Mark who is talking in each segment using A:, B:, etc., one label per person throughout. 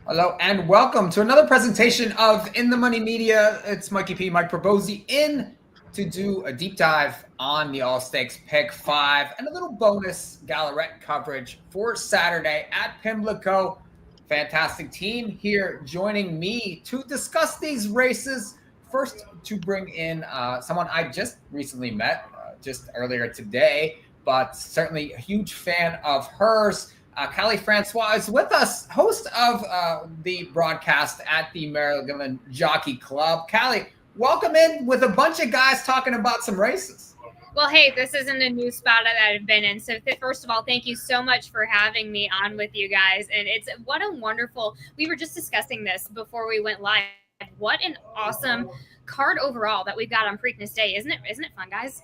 A: Hello and welcome to another presentation of In the Money Media. It's Mikee P, Mike Probosi, in to do a deep dive on the All Stakes Pick 5 and a little bonus Gallarette coverage for Saturday at Pimlico. Fantastic team here joining me to discuss these races. First, to bring in someone I just recently met just earlier today, but certainly a huge fan of hers. Francois is with us, host of the broadcast at the Maryland Jockey Club. Callie, welcome in with a bunch of guys talking about some races.
B: Well, hey, this isn't a new spot that I've been in. So first of all, thank you so much for having me on with you guys. And it's what a wonderful, we were just discussing this before we went live. What an awesome card overall that we've got on Preakness Day. Isn't it fun, guys?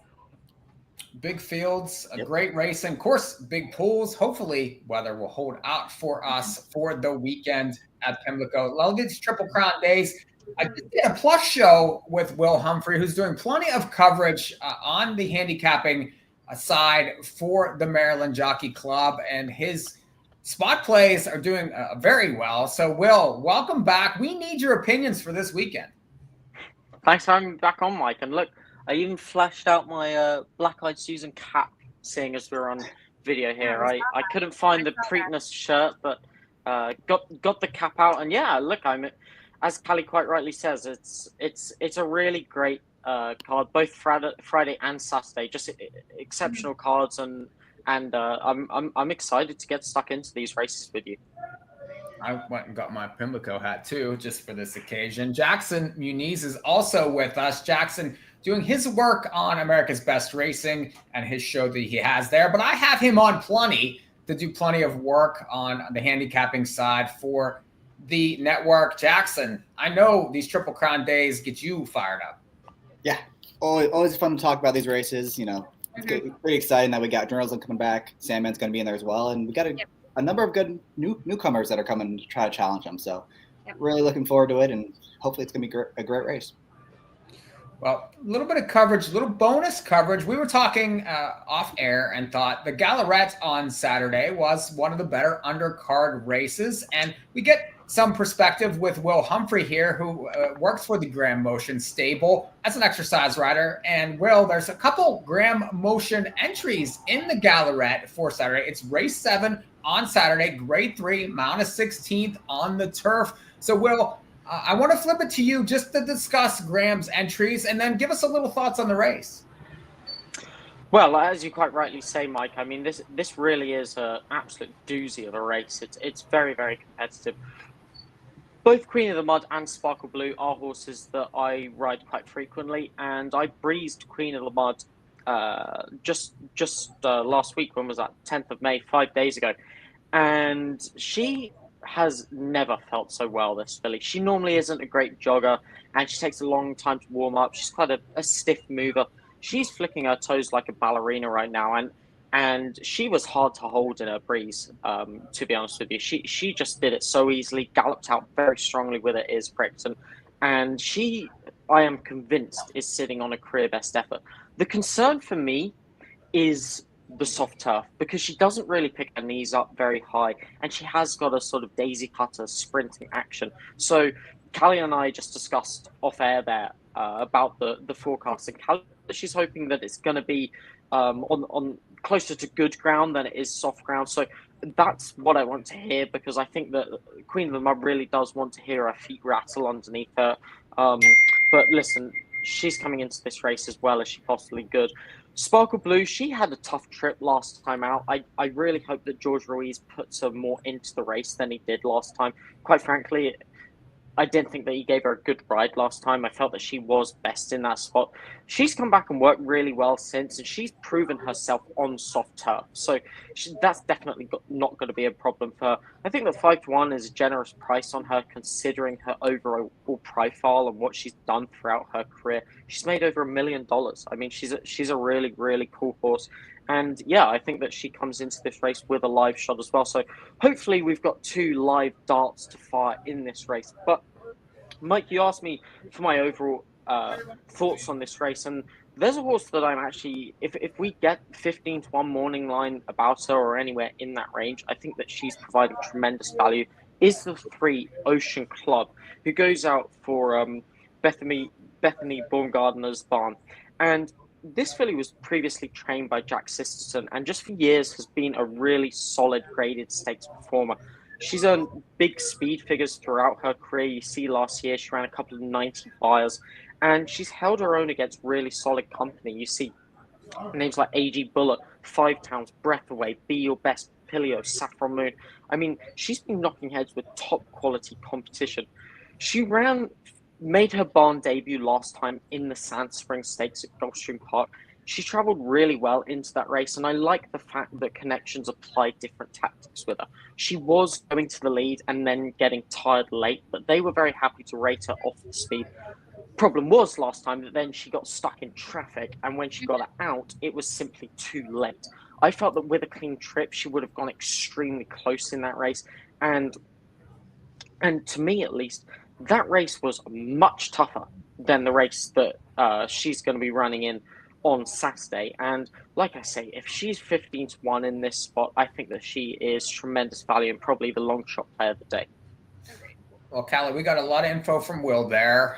A: Big fields, a great racing, of course, big pools. Hopefully, weather will hold out for us for the weekend at Pimlico. Well, these Triple Crown days. I did a plus show with Will Humphrey, who's doing plenty of coverage on the handicapping side for the Maryland Jockey Club, and his spot plays are doing very well. So, Will, welcome back. We need your opinions for this weekend.
C: Thanks for having me back on, Mike. And look, I even flashed out my Black-Eyed Susan cap, seeing as we're on video here. I couldn't find the Preakness shirt, but got the cap out. And yeah, look, as Callie quite rightly says, it's a really great card, both Friday and Saturday. Just exceptional cards, and I'm excited to get stuck into these races with you.
A: I went and got my Pimlico hat too, just for this occasion. Jackson Muniz is also with us. Jackson doing his work on America's Best Racing and his show that he has there. But I have him on plenty to do plenty of work on the handicapping side for the network. Jackson, I know these Triple Crown days get you fired up.
D: Yeah, always fun to talk about these races. You know, it's pretty exciting that we got journalism coming back. Sandman's going to be in there as well, and we got a number of good newcomers that are coming to try to challenge him. So really looking forward to it, and hopefully it's going to be a great race.
A: Well, a little bit of coverage, a little bonus coverage. We were talking off air and thought the Gallarette on Saturday was one of the better undercard races. And we get some perspective with Will Humphrey here, who works for the Graham Motion stable as an exercise rider. And Will, there's a couple Graham Motion entries in the Gallarette for Saturday. It's race 7 on Saturday, grade 3, Mount of 16th on the turf. So, Will, I want to flip it to you just to discuss Graham's entries and then give us a little thoughts on the race.
C: Well, as you quite rightly say, Mike, I mean, this really is an absolute doozy of a race. It's very, very competitive. Both Queen of the Mud and Sparkle Blue are horses that I ride quite frequently, and I breezed Queen of the Mud just last week. When was that? 10th of May, 5 days ago. And she has never felt so well, this filly. She normally isn't a great jogger, and she takes a long time to warm up. She's quite a stiff mover. She's flicking her toes like a ballerina right now, and she was hard to hold in her breeze, to be honest with you. She just did it so easily, galloped out very strongly with her ears pricked, and she, I am convinced, is sitting on a career best effort. The concern for me is the soft turf, because she doesn't really pick her knees up very high, and she has got a sort of daisy cutter sprinting action. So Callie and I just discussed off air there about the forecasting. She's hoping that it's going to be on closer to good ground than it is soft ground. So that's what I want to hear, because I think that Queen of the Mud really does want to hear her feet rattle underneath her. But listen, she's coming into this race as well as she possibly could. Sparkle Blue, she had a tough trip last time out. I really hope that George Ruiz puts her more into the race than he did last time. Quite frankly, I didn't think that he gave her a good ride last time. I felt that she was best in that spot. She's come back and worked really well since, and she's proven herself on soft turf. So that's definitely not going to be a problem for her. I think that 5-1 is a generous price on her, considering her overall profile and what she's done throughout her career. She's made over $1 million. I mean, she's a really, really cool horse. And yeah, I think that she comes into this race with a live shot as well. So hopefully we've got 2 live darts to fire in this race. But Mike, you asked me for my overall thoughts on this race. And there's a horse that I'm actually, if we get 15-1 morning line about her or anywhere in that range, I think that she's providing tremendous value is the 3 Ocean Club, who goes out for Bethany Baumgartner's barn. And this filly was previously trained by Jack Sisterson and just for years has been a really solid graded stakes performer. She's earned big speed figures throughout her career. You see last year she ran a couple of 90 buyers, and she's held her own against really solid company. You see names like A.G. Bullet, Five Towns, Breath Away, Be Your Best, Pilio, Saffron Moon. I mean, she's been knocking heads with top quality competition. She made her barn debut last time in the Sand Spring Stakes at Gulfstream Park. She travelled really well into that race, and I like the fact that Connections applied different tactics with her. She was going to the lead and then getting tired late, but they were very happy to rate her off the speed. Problem was last time that then she got stuck in traffic, and when she got out, it was simply too late. I felt that with a clean trip, she would have gone extremely close in that race, and to me at least, that race was much tougher than the race that she's going to be running in on Saturday. And like I say, if she's 15-1 in this spot, I think that she is tremendous value and probably the long shot player of the day.
A: Well, Callie, we got a lot of info from Will there.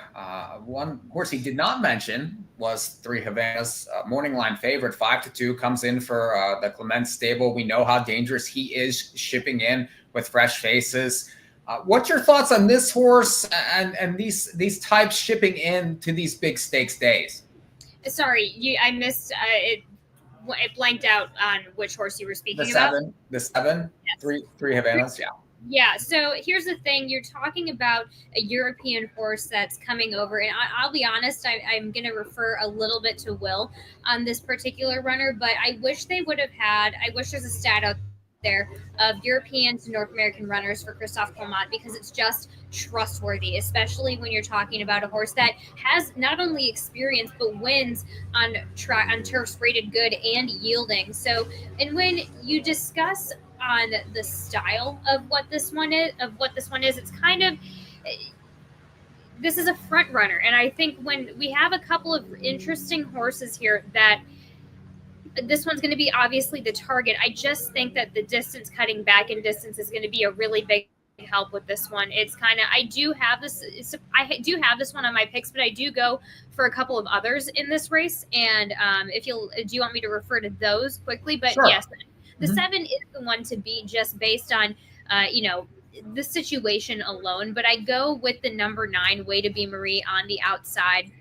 A: One horse he did not mention was 3 Havana's morning line favorite, 5-2, comes in for the Clement stable. We know how dangerous he is shipping in with fresh faces. What's your thoughts on this horse and these types shipping in to these big stakes days?
B: Sorry, I missed it. It blanked out on which horse you were speaking about.
A: The 7, yes. 3 Havanas, yeah.
B: Yeah, so here's the thing. You're talking about a European horse that's coming over, and I'll be honest, I'm going to refer a little bit to Will on this particular runner, but I wish they would have I wish there's a stat out there of European to North American runners for Christophe Clement, because it's just trustworthy, especially when you're talking about a horse that has not only experience but wins on turfs rated good and yielding. So, and when you discuss on the style of what this one is, it's kind of, this is a front runner, and I think when we have a couple of interesting horses here, that this one's going to be obviously the target. I just think that the distance, cutting back in distance, is going to be a really big help with this one. It's kind of, I do have this one on my picks, but I do go for a couple of others in this race, and do you want me to refer to those quickly? But sure. Yes, the 7 is the one to beat just based on the situation alone, but I go with the number 9, Way to Be Marie, on the outside.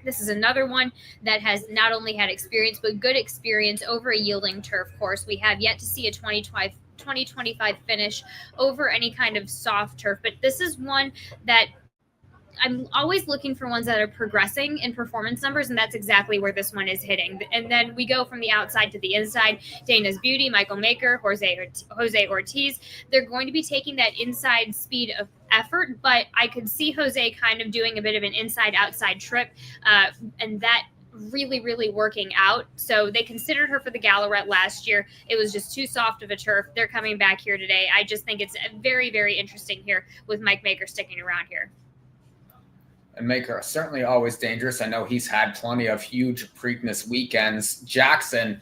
B: This is another one that has not only had experience, but good experience over a yielding turf course. We have yet to see a 2025 finish over any kind of soft turf, but this is one that I'm always looking for ones that are progressing in performance numbers, and that's exactly where this one is hitting. And then we go from the outside to the inside. Dana's Beauty, Michael Maker, Jose Ortiz. They're going to be taking that inside speed of effort, but I could see Jose kind of doing a bit of an inside-outside trip, and that really, really working out. So they considered her for the Gallaret last year. It was just too soft of a turf. They're coming back here today. I just think it's very, very interesting here with Mike Maker sticking around here.
A: And Maker certainly always dangerous. I know he's had plenty of huge Preakness weekends. Jackson,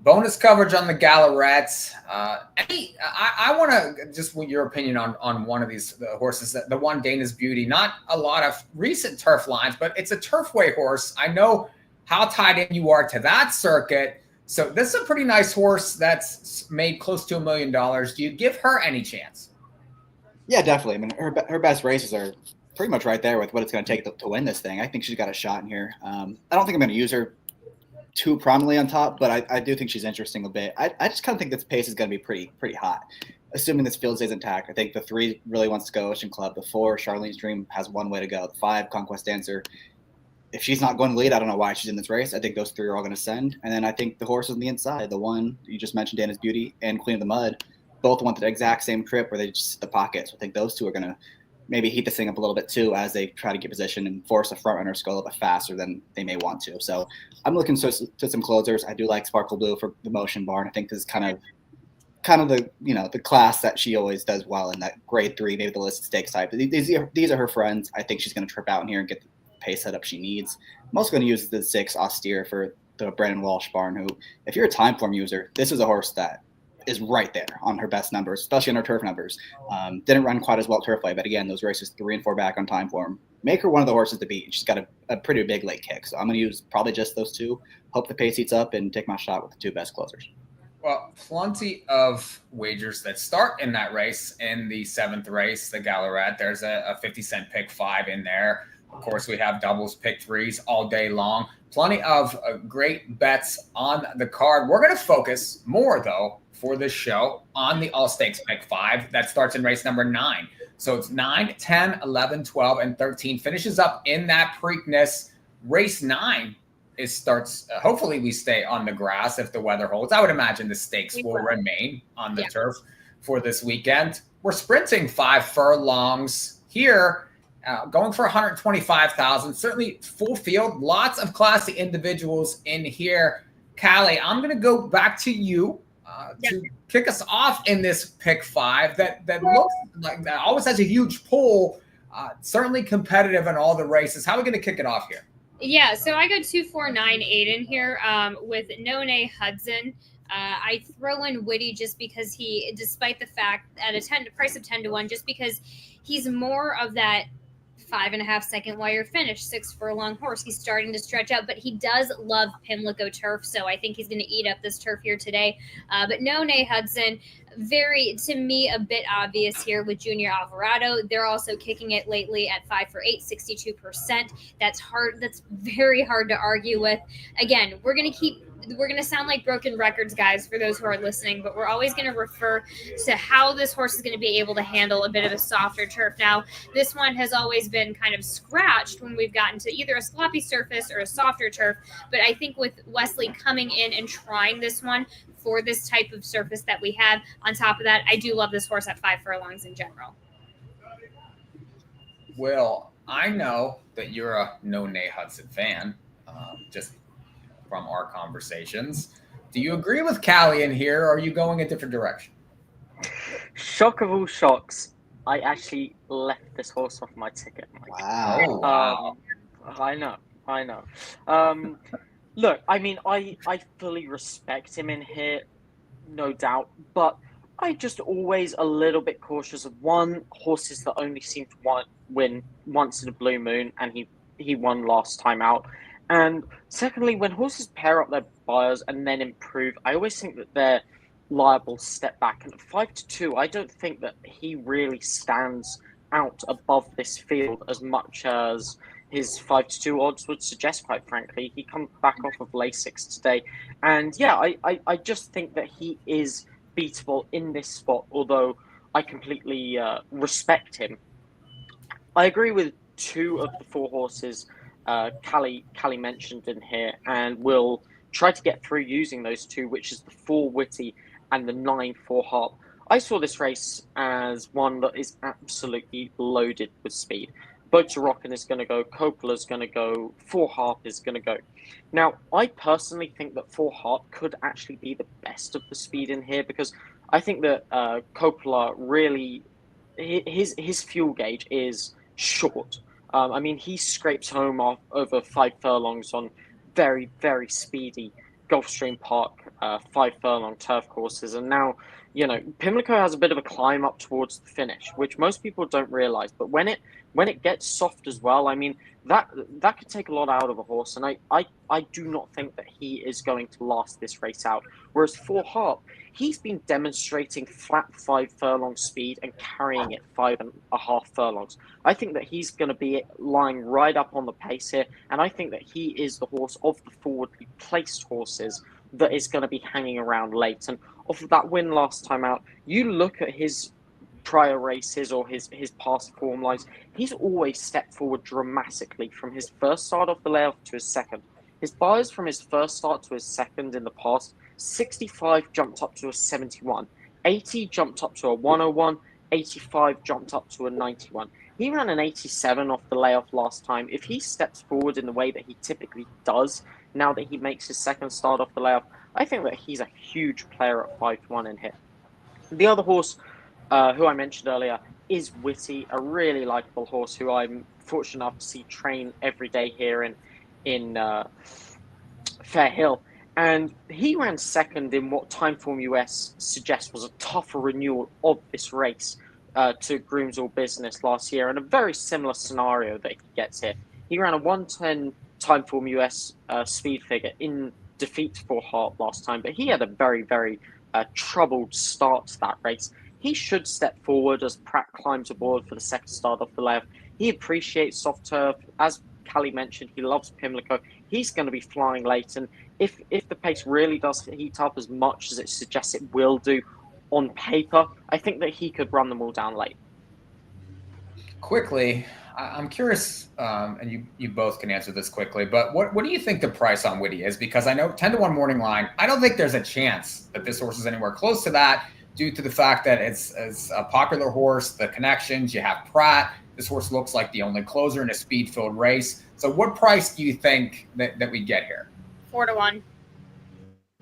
A: bonus coverage on the Gallarets. I want to just want your opinion on one of these horses. The one, Dana's Beauty. Not a lot of recent turf lines, but it's a turfway horse. I know how tied in you are to that circuit. So this is a pretty nice horse that's made close to $1 million. Do you give her any chance?
D: Yeah, definitely. I mean, her best races are pretty much right there with what it's going to take to win this thing. I think she's got a shot in here. I don't think I'm going to use her too prominently on top, but I do think she's interesting a bit. I just kind of think this pace is going to be pretty hot, assuming this field stays intact. I think the 3 really wants to go Ocean Club. The 4, Charlene's Dream, has one way to go. The 5, Conquest Dancer. If she's not going to lead, I don't know why she's in this race. I think those 3 are all going to send. And then I think the horses on the inside, the 1 you just mentioned, Dana's Beauty, and Queen of the Mud, both want the exact same trip where they just sit the pocket. So I think those 2 are going to maybe heat this thing up a little bit too as they try to get position and force a front runner to go a little bit faster than they may want to. So I'm looking to some closers. I do like Sparkle Blue for the motion barn. I think this is kind of the the class that she always does well in, that grade 3, maybe the listed stakes type. These are her friends. I think she's going to trip out in here and get the pace setup she needs. I'm also going to use the 6 Austere for the Brandon Walsh barn, who, if you're a time form user, this is a horse that is right there on her best numbers, especially on her turf numbers. Didn't run quite as well at Turfway, but again, those races 3 and 4 back on time form make her one of the horses to beat. She's got a pretty big late kick, so I'm going to use probably just those two. Hope the pace heats up and take my shot with the 2 best closers.
A: Well, plenty of wagers that start in that race. In the 7th race, the Gallarette, there's a 50-cent pick 5 in there. Of course, we have doubles, pick 3s all day long. Plenty of great bets on the card. We're going to focus more, though, for this show on the All Stakes pick 5 that starts in race number 9. So it's 9, 10, 11, 12, and 13. Finishes up in that Preakness. Race 9 starts. Hopefully, we stay on the grass if the weather holds. I would imagine the stakes will remain on the turf for this weekend. We're sprinting 5 furlongs here. Going for 125,000, certainly full field, lots of classy individuals in here. Callie, I'm going to go back to you to kick us off in this pick 5 that looks like that always has a huge pull, certainly competitive in all the races. How are we going to kick it off here?
B: Yeah, so I go 2, 4, 9, 8 in here with None Hudson. I throw in Witty just because he, despite the fact at a price of 10 to 1, just because he's more of that 5.5 second wire finish, 6 furlong horse. He's starting to stretch out, but he does love Pimlico turf, so I think he's going to eat up this turf here today. But None Hudson, to me, a bit obvious here with Junior Alvarado. They're also kicking it lately at 5 for 8, 62%. That's hard. That's very hard to argue with. Again, we're going to sound like broken records, guys, for those who are listening, but we're always going to refer to how this horse is going to be able to handle a bit of a softer turf. Now, this one has always been kind of scratched when we've gotten to either a sloppy surface or a softer turf, but I think with Wesley coming in and trying this one for this type of surface that we have, on top of that, I do love this horse at 5 furlongs in general.
A: Well, I know that you're a None Hudson fan, just from our conversations. Do you agree with Callie in here, or are you going a different direction?
C: Shock of all shocks, I actually left this horse off my ticket.
D: Wow.
C: I know. Look, I mean, I fully respect him in here, no doubt, but I just always a little bit cautious of horses that only seem to win once in a blue moon, and he won last time out. And secondly, when horses pair up their buyers and then improve, I always think that they're liable to step back. And at 5 to 2, I don't think that he really stands out above this field as much as his 5 to 2 odds would suggest, quite frankly. He comes back off of Lasix today. And yeah, I just think that he is beatable in this spot, although I completely respect him. I agree with 2 of the 4 horses Callie mentioned in here, and we'll try to get through using those 2, which is the 4 Witty and the 9 4 Harp. I saw this race as one that is absolutely loaded with speed. Boat Rockin is going to go, Coppola's going to go, 4 Harp is going to go. Now, I personally think that 4 Harp could actually be the best of the speed in here, because I think that Coppola really, his fuel gauge is short. I mean, he scrapes home off over 5 furlongs on very, very speedy Gulfstream Park 5 furlong turf courses. And now, Pimlico has a bit of a climb up towards the finish, which most people don't realize. But when it gets soft as well, I mean, that could take a lot out of a horse. And I do not think that he is going to last this race out. Whereas 4 Harp, he's been demonstrating flat 5 furlong speed and carrying it 5.5 furlongs. I think that he's going to be lying right up on the pace here. And I think that he is the horse of the forwardly placed horses that is going to be hanging around late. And off of that win last time out, you look at his prior races or his past form lines, he's always stepped forward dramatically from his first start off the layoff to his second. His buyers from his first start to his second in the past, 65 jumped up to a 71, 80 jumped up to a 101, 85 jumped up to a 91. He ran an 87 off the layoff last time. If he steps forward in the way that he typically does now that he makes his second start off the layoff, I think that he's a huge player at 5-1 in here. The other horse who I mentioned earlier is Witty, a really likable horse who I'm fortunate enough to see train every day here in Fair Hill. And he ran second in what Timeform US suggests was a tougher renewal of this race to Grooms All Business last year, and a very similar scenario that he gets here. He ran a 1:10 Timeform US speed figure in defeat for Hart last time, but he had a very, very troubled start to that race. He should step forward as Pratt climbs aboard for the second start off the left. He appreciates soft turf. As Callie mentioned, he loves Pimlico. He's going to be flying late, and if the pace really does heat up as much as it suggests it will do on paper, I think that he could run them all down late.
A: Quickly, I'm curious, and you both can answer this quickly, but what do you think the price on Whitty is? Because I know 10-1 morning line, I don't think there's a chance that this horse is anywhere close to that due to the fact that it's a popular horse, the connections, you have Pratt. This horse looks like the only closer in a speed-filled race. So what price do you think that we get here?
B: 4-1.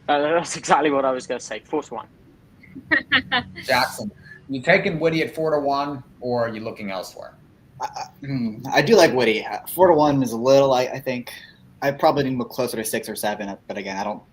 C: That's exactly what I was going to say, 4-1.
A: Jackson, you taking Whitty at 4-1, or are you looking elsewhere?
D: I do like Whitty. 4-1 is a little. I think I probably need to look closer to 6 or 7. But again, I don't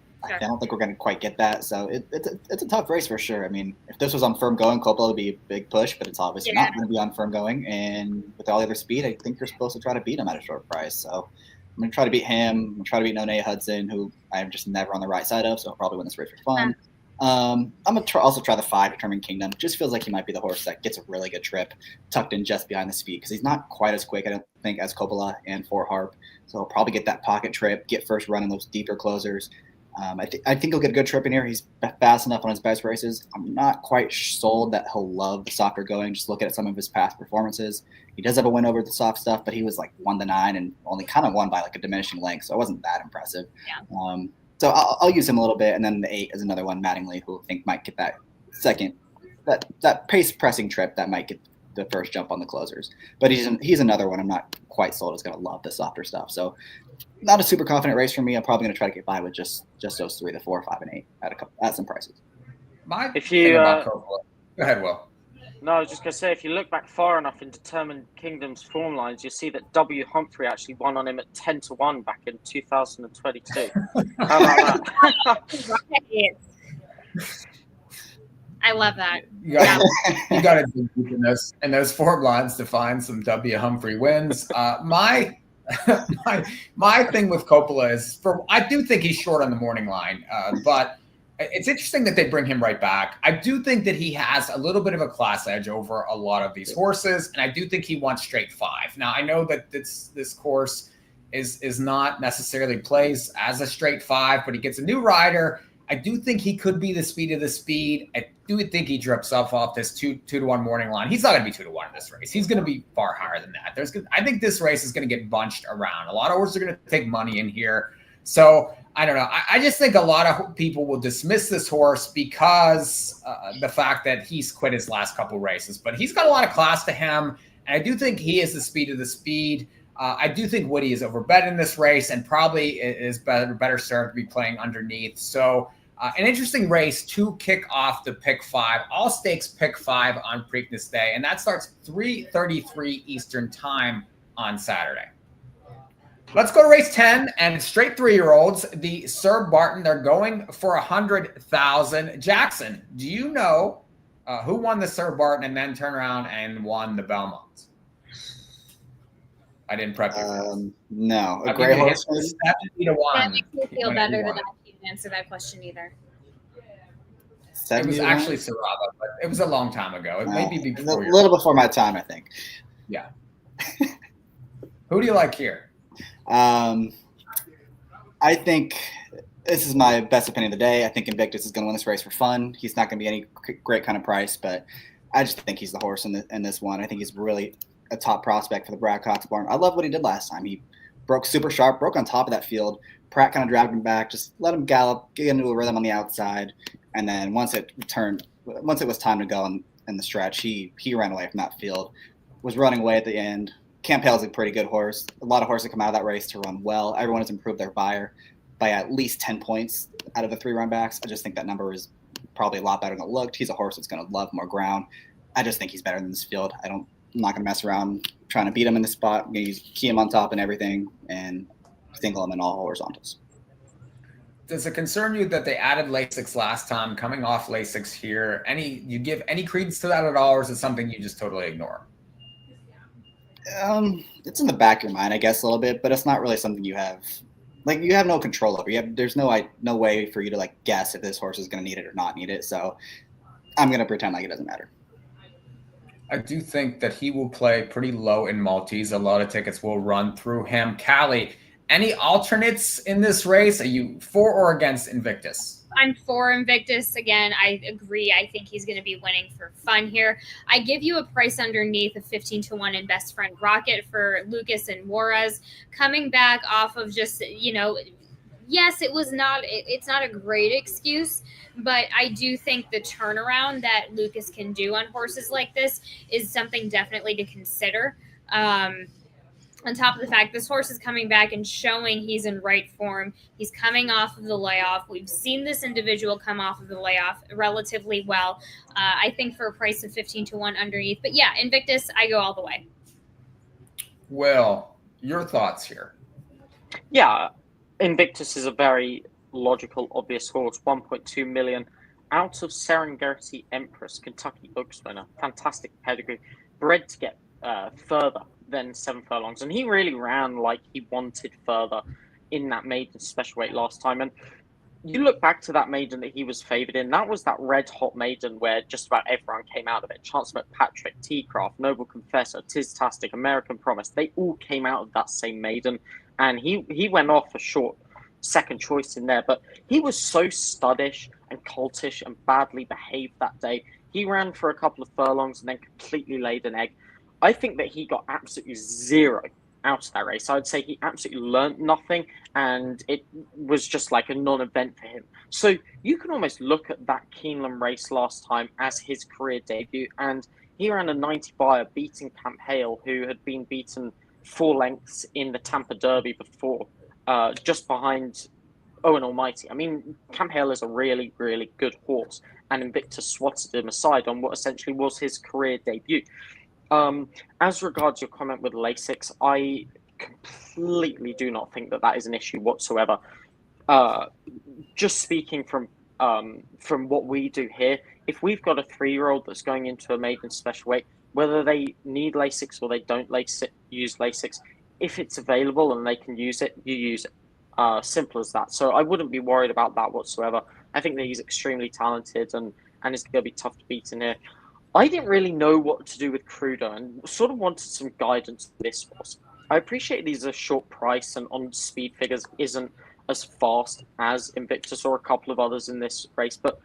D: think we're going to quite get that. So it's a tough race for sure. I mean, if this was on firm going, Coppola would be a big push, but it's obviously not going to be on firm going. And with all the other speed, I think you're supposed to try to beat him at a short price. So I'm going to try to beat him. I'm going to try to beat Nonay Hudson, who I'm just never on the right side of. So I'll probably win this race for fun. I'm going to also try the 5, Determined Kingdom. Just feels like he might be the horse that gets a really good trip tucked in just behind the speed because he's not quite as quick, I don't think, as Coppola and 4 Harp. So he'll probably get that pocket trip, get first run in those deeper closers. I think he'll get a good trip in here. He's fast enough on his best races. I'm not quite sold that he'll love the softer going. Just look at some of his past performances. He does have a win over the soft stuff, but he was like 1-9 and only kind of won by like a diminishing length. So it wasn't that impressive. Yeah. So I'll use him a little bit, and then the 8 is another one, Mattingly, who I think might get that second, that pace pressing trip that might get the first jump on the closers. But he's another one I'm not quite sold is going to love the softer stuff. So not a super confident race for me. I'm probably going to try to get by with just those 3, the 4, 5, and 8 at some prices.
A: Go ahead, Will.
C: No, I was just going to say, if you look back far enough in Determined Kingdom's form lines, you'll see that W. Humphrey actually won on him at 10-1 back in 2022. How about that?
B: I love that.
A: You got to do deep in those form lines to find some W. Humphrey wins. My thing with Coppola is, I do think he's short on the morning line, but it's interesting that they bring him right back. I do think that he has a little bit of a class edge over a lot of these horses, and I do think he wants straight 5. Now, I know that this course is not necessarily plays as a straight 5, but he gets a new rider. I do think he could be the speed of the speed. I do think he drips off this 2-1 morning line. He's not going to be 2-1 in this race. He's going to be far higher than that. I think this race is going to get bunched around. A lot of horses are going to take money in here. So I don't know. I just think a lot of people will dismiss this horse because the fact that he's quit his last couple races. But he's got a lot of class to him, and I do think he is the speed of the speed. I do think Whitty is overbet in this race and probably is better served to be playing underneath. So an interesting race to kick off the pick 5, all stakes pick 5 on Preakness Day, and that starts 3:33 Eastern time on Saturday. Let's go to race 10 and straight 3-year-olds. The Sir Barton, they're going for 100,000. Jackson, do you know who won the Sir Barton and then turned around and won the Belmont? I didn't prep you.
D: No, a gray horse.
B: 70-1. That makes me feel better that I didn't answer that question either.
A: It was actually Saraba, but it was a long time ago. It may be before
D: a little before my time, I think.
A: Yeah. Who do you like here?
D: I think this is my best opinion of the day. I think Invictus is going to win this race for fun. He's not going to be any great kind of price, but I just think he's the horse in this one. I think he's really a top prospect for the Brad Cox barn. I love what he did last time. He broke super sharp, broke on top of that field. Pratt kind of dragged him back, just let him gallop, get into a rhythm on the outside, and then once it was time to go in the stretch, he ran away from that field, was running away at the end. Campbell's a pretty good horse. A lot of horses come out of that race to run well. Everyone has improved their buyer by at least 10 points out of the 3 run backs. I just think that number is probably a lot better than it looked. He's a horse that's going to love more ground. I just think he's better than this field. I'm not going to mess around trying to beat him in the spot. I'm going to key him on top and everything and single him in all horizontals.
A: Does it concern you that they added Lasix last time, coming off Lasix here? You give any credence to that at all, or is it something you just totally ignore?
D: It's in the back of your mind, I guess, a little bit, but it's not really something you have. Like, you have no control over. There's no way for you to like guess if this horse is going to need it or not need it. So I'm going to pretend like it doesn't matter.
A: I do think that he will play pretty low in Maltese. A lot of tickets will run through him. Callie, any alternates in this race? Are you for or against Invictus?
B: I'm for Invictus. Again, I agree. I think he's going to be winning for fun here. I give you a price underneath of 15-1 in Best Friend Rocket for Lucas and Juarez. Coming back off of just, yes, it's not a great excuse, but I do think the turnaround that Lucas can do on horses like this is something definitely to consider. On top of the fact this horse is coming back and showing he's in right form. He's coming off of the layoff. We've seen this individual come off of the layoff relatively well. I think for a price of 15-1 underneath. But yeah, Invictus, I go all the way.
A: Well, your thoughts here?
C: Yeah, Invictus is a very logical, obvious horse. 1.2 million out of Serengeti Empress, Kentucky Oaks winner. Fantastic pedigree. Bred to get further than 7 furlongs, and he really ran like he wanted further in that maiden special weight last time. And you look back to that maiden that he was favoured in, that was that red hot maiden where just about everyone came out of it. Chance McPatrick, T-Craft, Noble Confessor, Tistastic, American Promise, they all came out of that same maiden, and he went off a short second choice in there, but he was so studdish and coltish and badly behaved that day. He ran for a couple of furlongs and then completely laid an egg. I think that he got absolutely zero out of that race. I would say he absolutely learned nothing, and it was just like a non-event for him. So you can almost look at that Keeneland race last time as his career debut, and he ran a 90 buyer beating Camp Hale, who had been beaten 4 lengths in the Tampa Derby before, just behind Owen Almighty. I mean, Camp Hale is a really, really good horse, and Invictus swatted him aside on what essentially was his career debut. As regards your comment with Lasix, I completely do not think that is an issue whatsoever. Just speaking from what we do here, if we've got a 3-year-old that's going into a maiden special weight, whether they need Lasix or they don't use Lasix, if it's available and they can use it, you use it. Simple as that. So I wouldn't be worried about that whatsoever. I think that he's extremely talented and is going to be tough to beat in here. I didn't really know what to do with Crudo and sort of wanted some guidance for this horse. I appreciate these are short price and on speed figures isn't as fast as Invictus or a couple of others in this race, but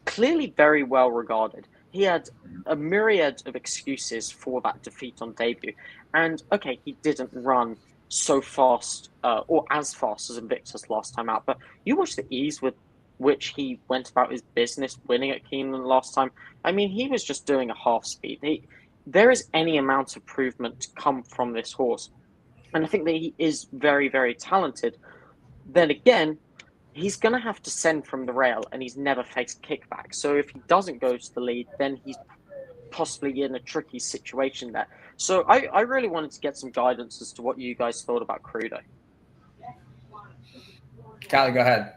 C: clearly very well regarded. He had a myriad of excuses for that defeat on debut. And okay, he didn't run so fast or as fast as Invictus last time out, but you watch the ease with which he went about his business winning at Keeneland last time. I mean, he was just doing a half speed. There is any amount of improvement to come from this horse. And I think that he is very, very talented. Then again, he's going to have to send from the rail, and he's never faced kickback. So if he doesn't go to the lead, then he's possibly in a tricky situation there. So I really wanted to get some guidance as to what you guys thought about Crudo.
A: Callie, go ahead.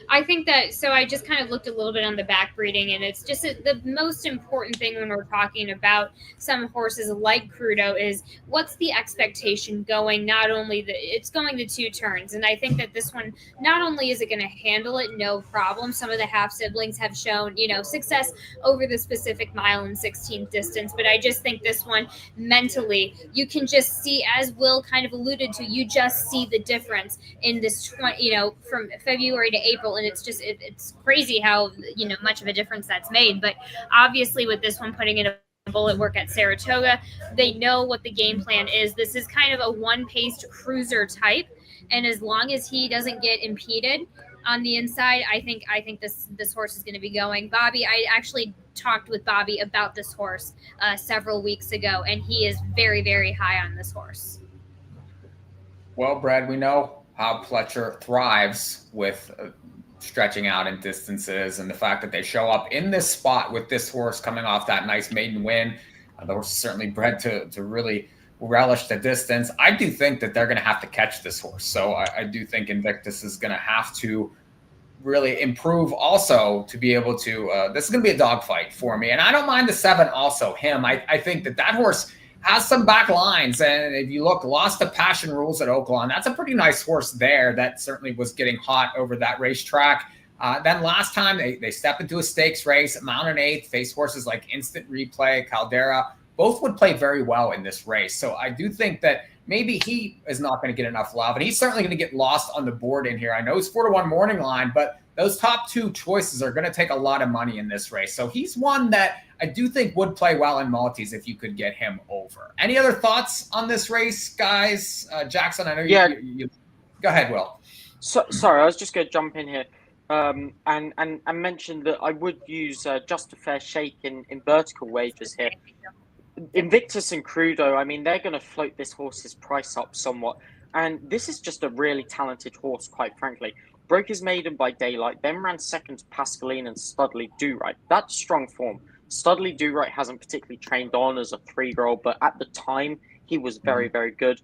B: I think that, so I just kind of looked a little bit on the back breeding, and it's just the most important thing when we're talking about some horses like Crudo is what's the expectation going, not only it's going the 2 turns. And I think that this one, not only is it going to handle it, no problem. Some of the half siblings have shown, success over the specific mile and 16th distance. But I just think this one mentally, you can just see, as Will kind of alluded to, you just see the difference in this, from February to April. And it's just, it's crazy how, much of a difference that's made. But obviously with this one, putting in a bullet work at Saratoga, they know what the game plan is. This is kind of a one-paced cruiser type. And as long as he doesn't get impeded on the inside, I think this horse is going to be going. Bobby, I actually talked with Bobby about this horse several weeks ago, and he is very, very high on this horse.
A: Well, Brad, we know how Pletcher thrives with stretching out in distances, and the fact that they show up in this spot with this horse coming off that nice maiden win. The horse is certainly bred to really relish the distance. I do think that they're going to have to catch this horse. So I do think Invictus is going to have to really improve also to be able to, this is going to be a dogfight for me. And I don't mind the 7 also, him. I think that horse has some back lines. And if you look, lost to Passion Rules at Oaklawn, that's a pretty nice horse there that certainly was getting hot over that racetrack. Then last time they stepped into a stakes race, Mount and 8th, face horses like Instant Replay, Caldera, both would play very well in this race. So I do think that maybe he is not going to get enough love, and he's certainly going to get lost on the board in here. I know he's 4-1 morning line, but those top 2 choices are going to take a lot of money in this race. So he's one that I do think would play well in multis if you could get him over. Any other thoughts on this race, guys? Jackson, I know you go ahead, Will.
C: Sorry, I was just going to jump in here and mention that I would use Just a Fair Shake in vertical wagers here. Invictus and Crudo, I mean, they're going to float this horse's price up somewhat. And this is just a really talented horse, quite frankly. Broke his maiden by daylight, then ran second to Pascaline and Studley Do-Right. That's strong form. Studley Do-Right hasn't particularly trained on as a 3-year-old, but at the time, he was very, very good.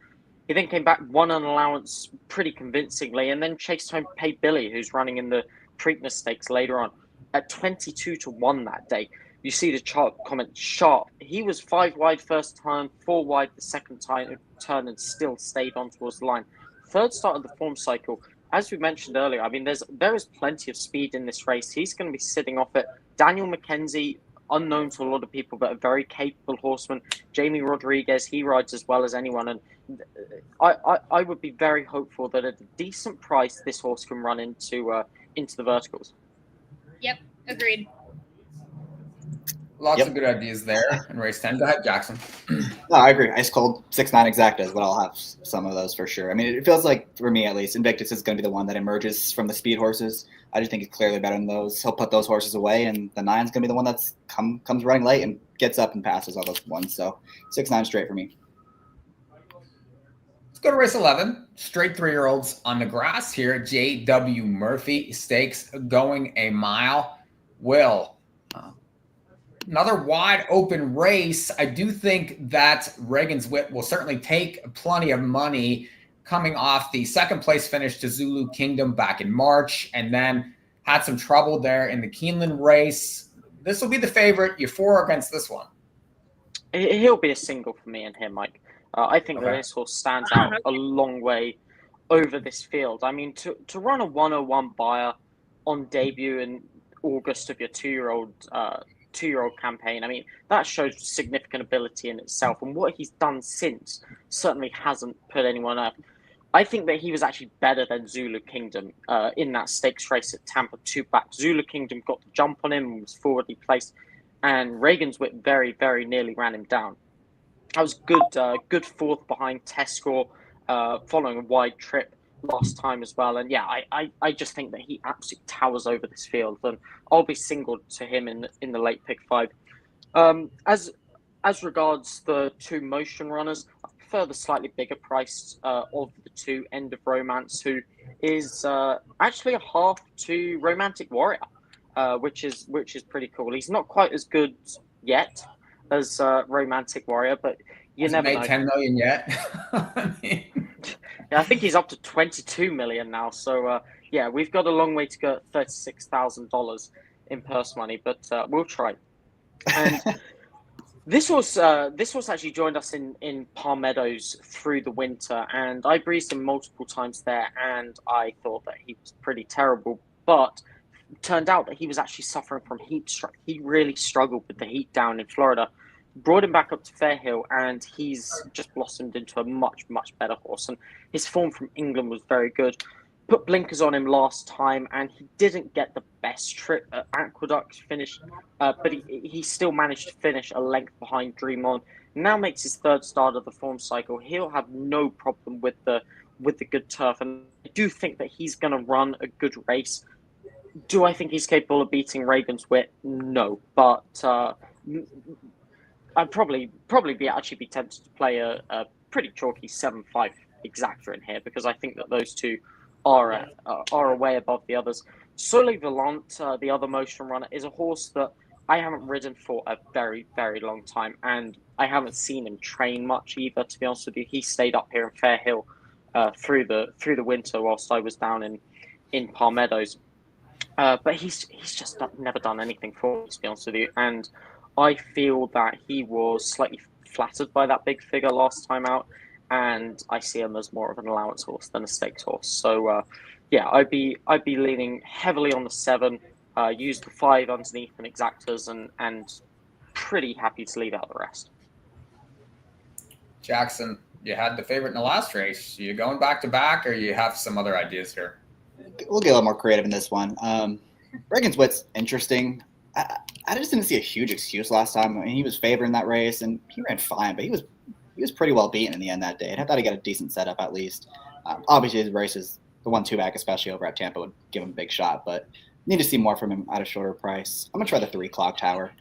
C: He then came back, won an allowance pretty convincingly, and then chased home Pay Billy, who's running in the Preakness Stakes later on, at 22-1 that day. You see the chart comment sharp. He was 5 wide first turn, 4 wide the second turn, and still stayed on towards the line. Third start of the form cycle. As we mentioned earlier, I mean, there is plenty of speed in this race. He's going to be sitting off it. Daniel McKenzie, unknown to a lot of people, but a very capable horseman. Jamie Rodriguez, he rides as well as anyone. And I would be very hopeful that at a decent price, this horse can run into the verticals.
B: Yep, agreed.
A: Lots of good ideas there in race 10. Go ahead, Jackson.
D: No, I agree. Ice Cold 6-9 exacta is what I'll have some of those for sure. I mean, it feels like, for me at least, Invictus is going to be the one that emerges from the speed horses. I just think he's clearly better than those. He'll put those horses away, and the 9's going to be the one that's comes running late and gets up and passes all those ones. So 6-9 straight for me.
A: Let's go to race 11. Straight 3-year-olds on the grass here. J.W. Murphy Stakes going a mile. Will, another wide open race. I do think that Reagan's Wit will certainly take plenty of money coming off the second place finish to Zulu Kingdom back in March, and then had some trouble there in the Keeneland race. This will be the favorite. You're 4 against this one.
C: He'll be a single for me and him, Mike. I think that this horse stands out a long way over this field. I mean, to run a 101 buyer on debut in August of your two-year-old campaign, I mean, that shows significant ability in itself. And what he's done since certainly hasn't put anyone up. I think that he was actually better than Zulu Kingdom in that stakes race at Tampa 2 back. Zulu Kingdom got the jump on him and was forwardly placed, and Reagan's Wit very, very nearly ran him down. That was good fourth behind Tescore, following a wide trip last time as well. And yeah, I just think that he absolutely towers over this field, and I'll be singled to him in the late pick 5. As regards the 2 motion runners, I prefer the slightly bigger price of the 2, End of Romance, who is actually a half to Romantic Warrior, which is pretty cool. He's not quite as good yet as Romantic Warrior, but you never know.
A: 10 million yet?
C: Yeah, I think he's up to 22 million now. So yeah, we've got a long way to go at $36,000 in purse money, but we'll try. And this horse actually joined us in Palm Meadows through the winter, and I breezed him multiple times there, and I thought that he was pretty terrible, but it turned out that he was actually suffering from heat stroke. He really struggled with the heat down in Florida. Brought him back up to Fairhill, and he's just blossomed into a much, much better horse. And his form from England was very good. Put blinkers on him last time, and he didn't get the best trip at Aqueduct finish, but he still managed to finish a length behind Dream On. Now makes his 3rd start of the form cycle. He'll have no problem with the good turf, and I do think that he's going to run a good race. Do I think he's capable of beating Reagan's Wit? No, but I'd probably be tempted to play a pretty chalky 7-5 exacta in here, because I think that those 2 are way above the others. Soleil Volant, the other motion runner, is a horse that I haven't ridden for a very, very long time, and I haven't seen him train much either, to be honest with you. He stayed up here in Fairhill through the winter whilst I was down in Palm Meadows. But he's just never done anything for me, to be honest with you. And I feel that he was slightly flattered by that big figure last time out, and I see him as more of an allowance horse than a stakes horse. So yeah, I'd be leaning heavily on the 7. Use the 5 underneath and exactas, and pretty happy to leave out the rest.
A: Jackson, you had the favorite in the last race. Are you going back to back, or you have some other ideas here?
D: We'll get a little more creative in this one. Reagan's Wit's interesting. I just didn't see a huge excuse last time. I mean, he was favoring that race, and he ran fine, but he was pretty well beaten in the end that day. And I thought he got a decent setup at least. Obviously, his races, the 1-2 back, especially over at Tampa, would give him a big shot, but need to see more from him at a shorter price. I'm going to try the 3 Clock Tower.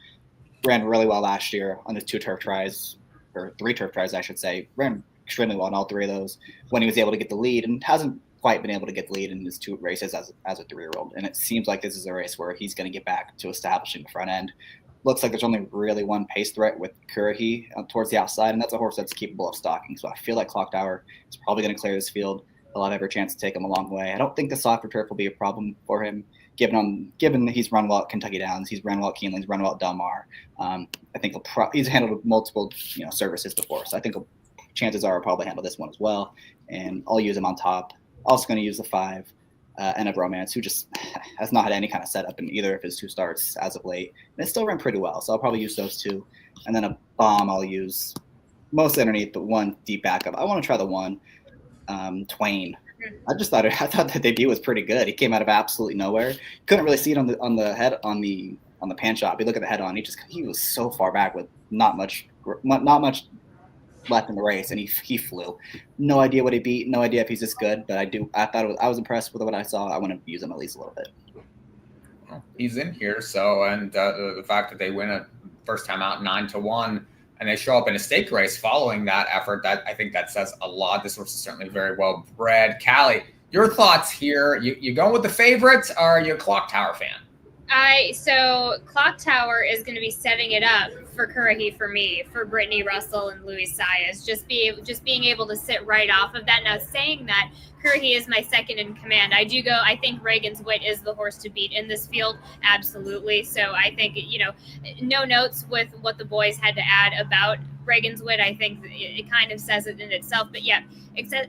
D: Ran really well last year on his 2 turf tries, or 3 turf tries, I should say. Ran extremely well in all 3 of those when he was able to get the lead, and hasn't quite been able to get the lead in his 2 races as a 3-year-old. And it seems like this is a race where he's going to get back to establishing the front end. Looks like there's only really one pace threat with Currahee towards the outside, and that's a horse that's capable of stalking. So I feel like Clock Tower is probably going to clear this field. He'll have every chance to take him a long way. I don't think the softer turf will be a problem for him, given that he's run well at Kentucky Downs, he's run well at Keeneland, he's run well at Del Mar. I think he's handled multiple services before, so I think chances are he'll probably handle this one as well. And I'll use him on top. Also going to use the 5 and of Romance, who just has not had any kind of setup in either of his 2 starts as of late. And it still ran pretty well, so I'll probably use those 2. And then a bomb I'll use mostly underneath, but 1 deep backup. I want to try the 1, Twain. I thought that debut was pretty good. He came out of absolutely nowhere. Couldn't really see it on the pan shot. If you look at the head on, he was so far back with not much left in the race, and he flew. No idea what he beat. No idea if he's this good, but I was impressed with what I saw. I want to use him at least a little bit.
A: Well, he's in here, so and the fact that they win a first time out 9-1, and they show up in a stake race following that effort, that I think that says a lot. This horse is certainly very well bred. Callie, your thoughts here? You going with the favorites, or are you a Clock Tower fan?
B: So Clock Tower is going to be setting it up for Currahee for me, for Brittany Russell and Louis Saez. Just being able to sit right off of that. Now, saying that, Currahee is my second in command. I think Reagan's Wit is the horse to beat in this field. Absolutely. So I think, no notes with what the boys had to add about Reagan's Wit. I think it kind of says it in itself. But yeah,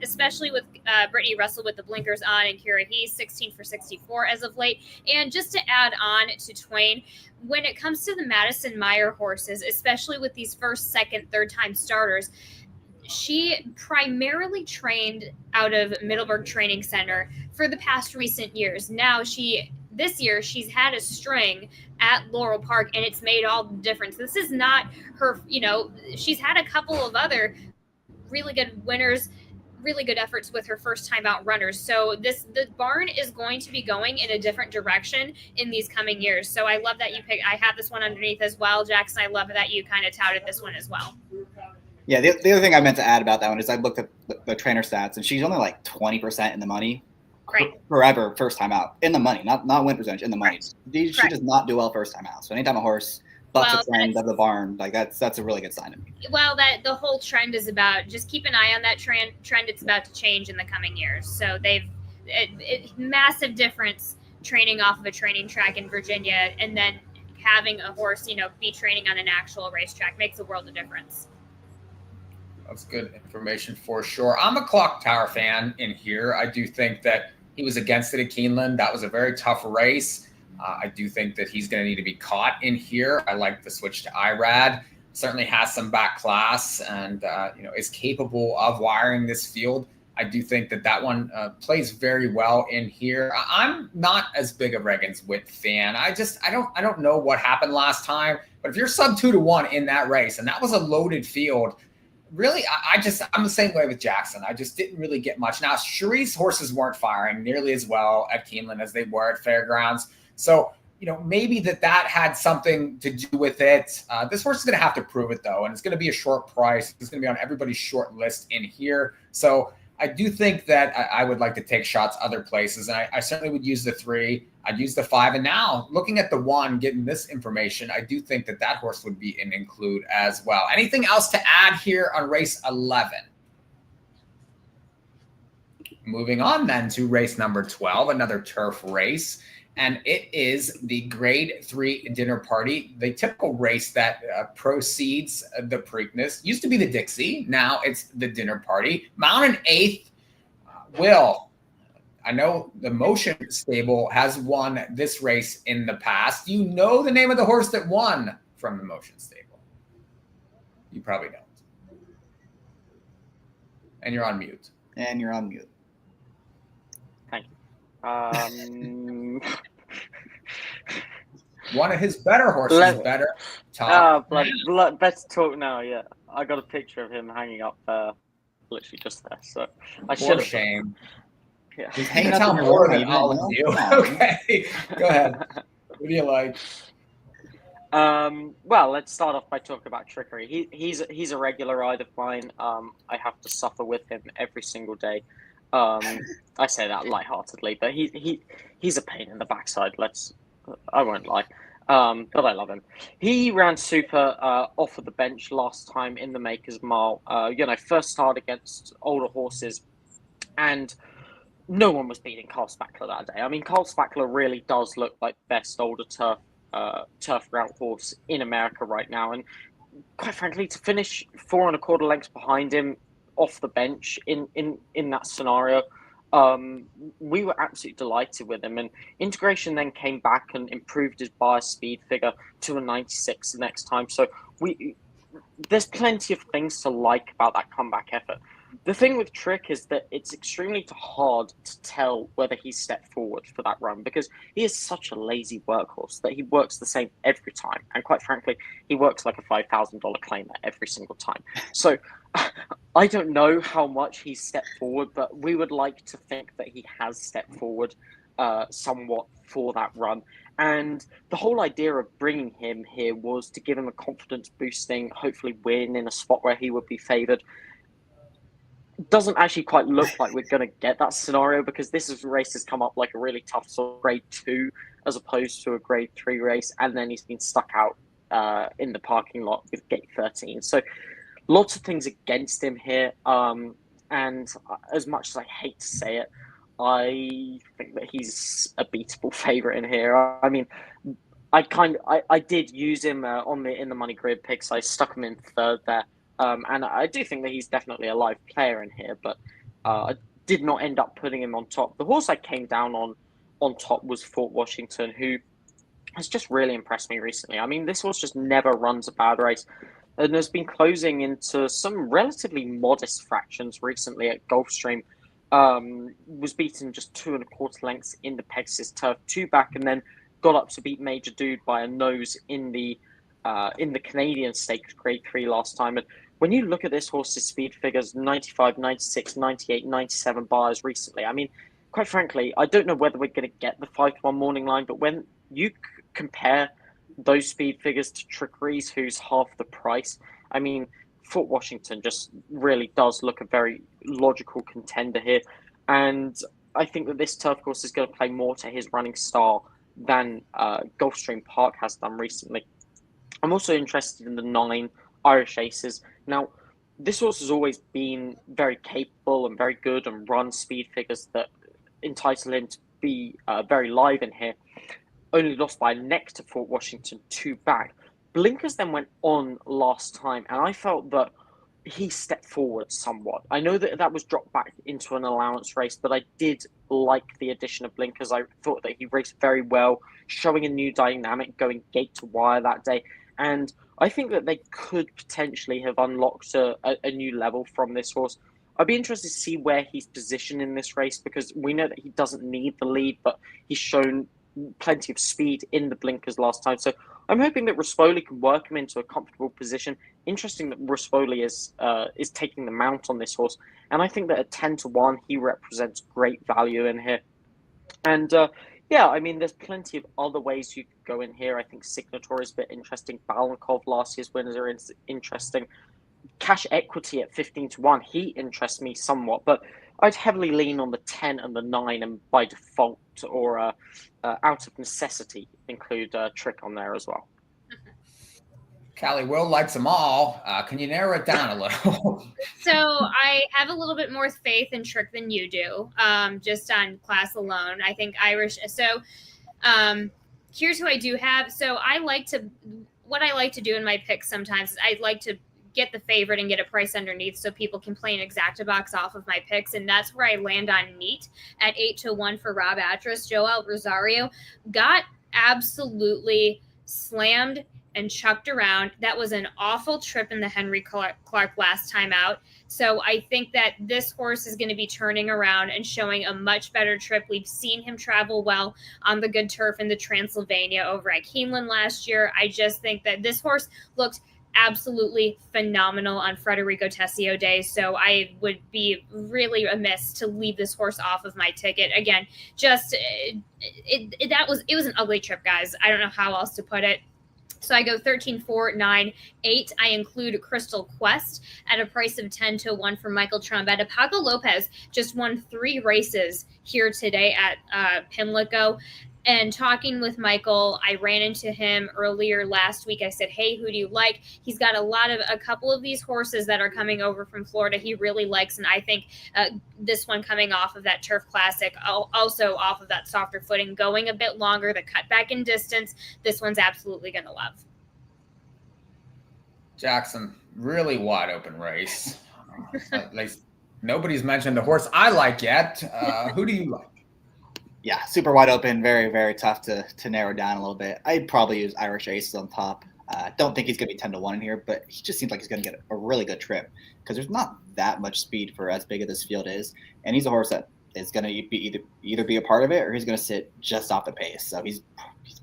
B: especially with Brittany Russell with the blinkers on and Currahee 16 for 64 as of late. And just to add on to Twain, when it comes to the Madison Meyer horses, especially with these first, second, third time starters, she primarily trained out of Middleburg Training Center for the past recent years. Now this year she's had a string at Laurel Park, and it's made all the difference. This is not her, she's had a couple of other really good winners, really good efforts with her first time out runners. So the barn is going to be going in a different direction in these coming years. So I love that I have this one underneath as well, Jackson. I love that you kind of touted this one as well.
D: Yeah, the other thing I meant to add about that one is I looked at the trainer stats, and she's only like 20% in the money.
B: Right.
D: Forever, first time out. In the money, not win percentage, in the money.
B: Right.
D: She does not do well first time out. So anytime a horse bucks a trend of the barn, like that's a really good sign to me.
B: Well, that the whole trend is about, just keep an eye on that trend. It's about to change in the coming years. So massive difference training off of a training track in Virginia, and then having a horse, be training on an actual racetrack makes a world of difference.
A: That's good information for sure. I'm a Clock Tower fan in here. I do think that he was against it at Keeneland. That was a very tough race. I do think that he's going to need to be caught in here. I like the switch to IRAD. Certainly has some back class and, is capable of wiring this field. I do think that one plays very well in here. I'm not as big a Reagan's Wit fan. I don't know what happened last time, but if you're sub 2-1 in that race, and that was a loaded field, really, I'm the same way with Jackson. I just didn't really get much. Now, Cherie's horses weren't firing nearly as well at Keeneland as they were at Fairgrounds. So, maybe that had something to do with it. This horse is going to have to prove it, though, and it's going to be a short price. It's going to be on everybody's short list in here. So I do think that I would like to take shots other places, and I certainly would use the 3. I'd use the 5. And now, looking at the 1, getting this information, I do think that horse would be an include as well. Anything else to add here on race 11? Moving on then to race number 12, another turf race. and it is the Grade 3 dinner party, the typical race that precedes the Preakness. Used to be the Dixie, now it's the dinner party. Mount an 8th. Will, I know the Motion stable has won this race in the past. Do you know the name of the horse that won from the Motion stable? You probably don't. And you're on mute.
D: And you're on mute.
C: Thank you.
A: One of his better horses, better.
C: Let's talk now. Yeah, I got a picture of him hanging up literally just there. So I should have.
A: Shame.
C: Yeah.
D: He's hanging
A: Tell
D: up in
A: more
D: your
A: than all of you. Okay, go ahead. What do you like?
C: Well, let's start off by talking about Trickery. He's a regular ride of mine. I have to suffer with him every single day. I say that lightheartedly, but he's a pain in the backside. I won't lie. But I love him. He ran super off of the bench last time in the Makers Mile. First start against older horses, and no one was beating Carl Spackler that day. I mean, Carl Spackler really does look like the best older turf ground horse in America right now, and quite frankly, to finish 4 1/4 lengths behind him off the bench in that scenario, we were absolutely delighted with him. And Integration then came back and improved his bias speed figure to a 96 the next time. So there's plenty of things to like about that comeback effort. The thing with Trick is that it's extremely hard to tell whether he stepped forward for that run, because he is such a lazy workhorse that he works the same every time. And quite frankly, he works like a $5,000 claimer every single time. So I don't know how much he stepped forward, but we would like to think that he has stepped forward somewhat for that run. And the whole idea of bringing him here was to give him a confidence boosting, hopefully win in a spot where he would be favoured. Doesn't actually quite look like we're going to get that scenario, because this race has come up like a really tough sort of Grade 2 as opposed to a Grade 3 race, and then he's been stuck out in the parking lot with gate 13. So lots of things against him here, and as much as I hate to say it, I think that he's a beatable favourite in here. I mean, I did use him in the money grid picks. I stuck him in 3rd there. And I do think that he's definitely a live player in here, but I did not end up putting him on top. The horse I came down on top was Fort Washington, who has just really impressed me recently. I mean, this horse just never runs a bad race, and has been closing into some relatively modest fractions recently at Gulfstream. Was beaten just 2 1/4 lengths in the Pegasus Turf 2 back, and then got up to beat Major Dude by a nose in the Canadian Stakes Grade 3 last time. And when you look at this horse's speed figures, 95, 96, 98, 97 bars recently, I mean, quite frankly, I don't know whether we're going to get the 5-1 morning line, but when you compare those speed figures to Trickery's, who's half the price, I mean, Fort Washington just really does look a very logical contender here. And I think that this turf course is going to play more to his running style than Gulfstream Park has done recently. I'm also interested in the 9 Irish Aces. Now, this horse has always been very capable and very good and run speed figures that entitle him to be very live in here. Only lost by a neck to Fort Washington 2 back. Blinkers then went on last time, and I felt that he stepped forward somewhat. I know that was dropped back into an allowance race, but I did like the addition of Blinkers. I thought that he raced very well, showing a new dynamic, going gate to wire that day. And I think that they could potentially have unlocked a new level from this horse. I'd be interested to see where he's positioned in this race, because we know that he doesn't need the lead, but he's shown plenty of speed in the Blinkers last time. So I'm hoping that Rispoli can work him into a comfortable position. Interesting that Rispoli is taking the mount on this horse. And I think that at 10-1, he represents great value in here. And yeah, I mean, there's plenty of other ways you could go in here. I think Signator is a bit interesting. Balankov, last year's winners, are interesting. Cash Equity at 15-1, he interests me somewhat, but I'd heavily lean on the 10 and the 9, and by default or out of necessity include Trick on there as well.
A: Callie, Will likes them all. Can you narrow it down a little?
B: So I have a little bit more faith in Trick than you do, just on class alone. I think Irish. So Here's who I do have. So what I like to do in my picks sometimes is I like to get the favorite and get a price underneath so people can play an exacta box off of my picks. And that's where I land on Neat at 8-1 for Rob Atras. Joel Rosario got absolutely slammed and chucked around. That was an awful trip in the Henry Clark last time out. So I think that this horse is going to be turning around and showing a much better trip. We've seen him travel well on the good turf in the Transylvania over at Keeneland last year. I just think that this horse looked absolutely phenomenal on Federico Tessio Day. So I would be really amiss to leave this horse off of my ticket. Again, just it was an ugly trip, guys. I don't know how else to put it. So I go 13, 4, 9, 8. I include Crystal Quest at a price of 10-1 for Michael Trombetta. Paco Lopez just won 3 races here today at Pimlico. And talking with Michael, I ran into him earlier last week. I said, hey, who do you like? He's got a couple of these horses that are coming over from Florida he really likes. And I think this one coming off of that Turf Classic, also off of that softer footing, going a bit longer, the cut back in distance, this one's absolutely going to love.
A: Jackson, really wide open race. Like nobody's mentioned the horse I like yet. Who do you like?
D: Yeah, super wide open, very, very tough to narrow down a little bit. I'd probably use Irish Aces on top. Don't think he's going to be 10-1 in here, but he just seems like he's going to get a really good trip because there's not that much speed for as big as this field is. And he's a horse that is going to be either be a part of it or he's going to sit just off the pace. So he's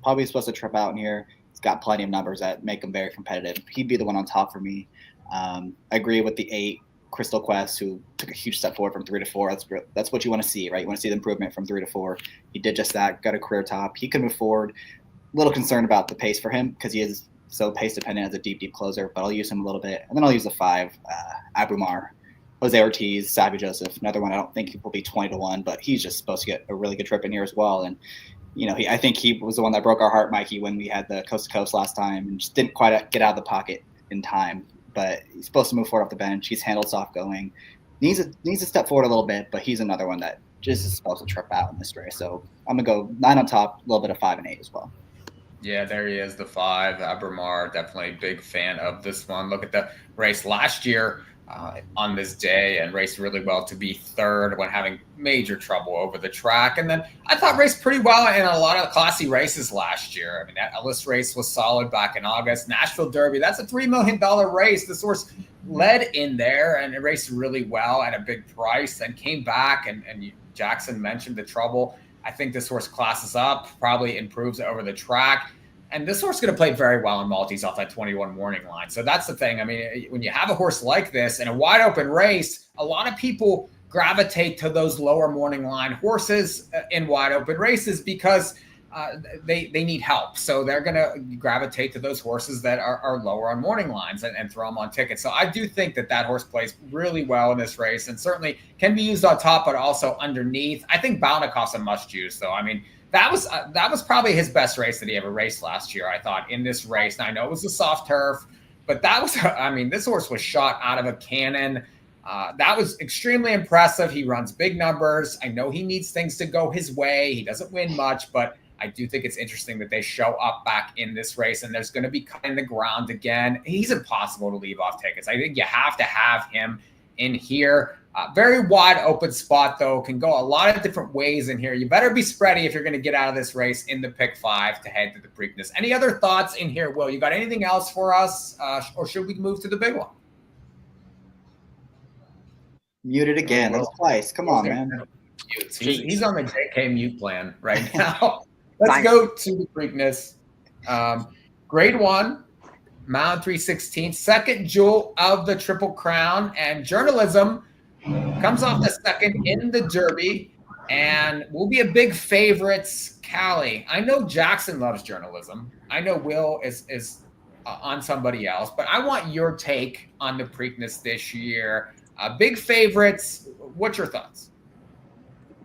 D: probably supposed to trip out in here. He's got plenty of numbers that make him very competitive. He'd be the one on top for me. I agree with the 8. Crystal Quest, who took a huge step forward from 3 to 4. That's what you want to see, right? You want to see the improvement from 3 to 4. He did just that, got a career top. He can move forward. A little concerned about the pace for him because he is so pace dependent as a deep closer, but I'll use him a little bit. And then I'll use the 5, Abumar, Jose Ortiz, Savvy Joseph, another one I don't think he will be 20-1, but he's just supposed to get a really good trip in here as well. And, you know, I think he was the one that broke our heart, Mikey, when we had the coast to coast last time and just didn't quite get out of the pocket in time. But he's supposed to move forward off the bench. He's handled soft going. Needs to step forward a little bit, but he's another one that just is supposed to trip out in this race. So I'm going to go 9 on top, a little bit of 5 and 8 as well.
A: Yeah, there he is, the 5. Abramar, definitely a big fan of this one. Look at the race last year on this day and raced really well to be 3rd when having major trouble over the track. And then I thought raced pretty well in a lot of classy races last year. I mean, that Ellis race was solid back in August. Nashville Derby, that's a $3 million race. This horse led in there and it raced really well at a big price and came back. And Jackson mentioned the trouble. I think this horse classes up, probably improves over the track. And this horse is going to play very well in multis off that 21 morning line. So that's the thing. I mean, when you have a horse like this in a wide open race, a lot of people gravitate to those lower morning line horses in wide open races because they need help. So they're going to gravitate to those horses that are lower on morning lines and throw them on tickets. So I do think that horse plays really well in this race and certainly can be used on top, but also underneath. I think Boundicoff's a must use, though. I mean, that was probably his best race that he ever raced last year, I thought, in this race. And I know it was a soft turf, but this horse was shot out of a cannon. That was extremely impressive. He runs big numbers. I know he needs things to go his way. He doesn't win much, but I do think it's interesting that they show up back in this race and there's going to be cutting the ground again. He's impossible to leave off tickets. I think you have to have him in here. Very wide open spot, though. Can go a lot of different ways in here. You better be spready if you're going to get out of this race in the pick 5 to head to the Preakness. Any other thoughts in here, Will? You got anything else for us, or should we move to the big one?
D: Muted again. That was twice. Come on, man.
A: He's on the JK mute plan right now. Let's go to the Preakness. Grade 1. Mount 316, second jewel of the Triple Crown, and journalism comes off the second in the Derby and will be a big favorites. Callie, I know Jackson loves journalism. I know Will is on somebody else, but I want your take on the Preakness this year. Big favorites. What's your thoughts?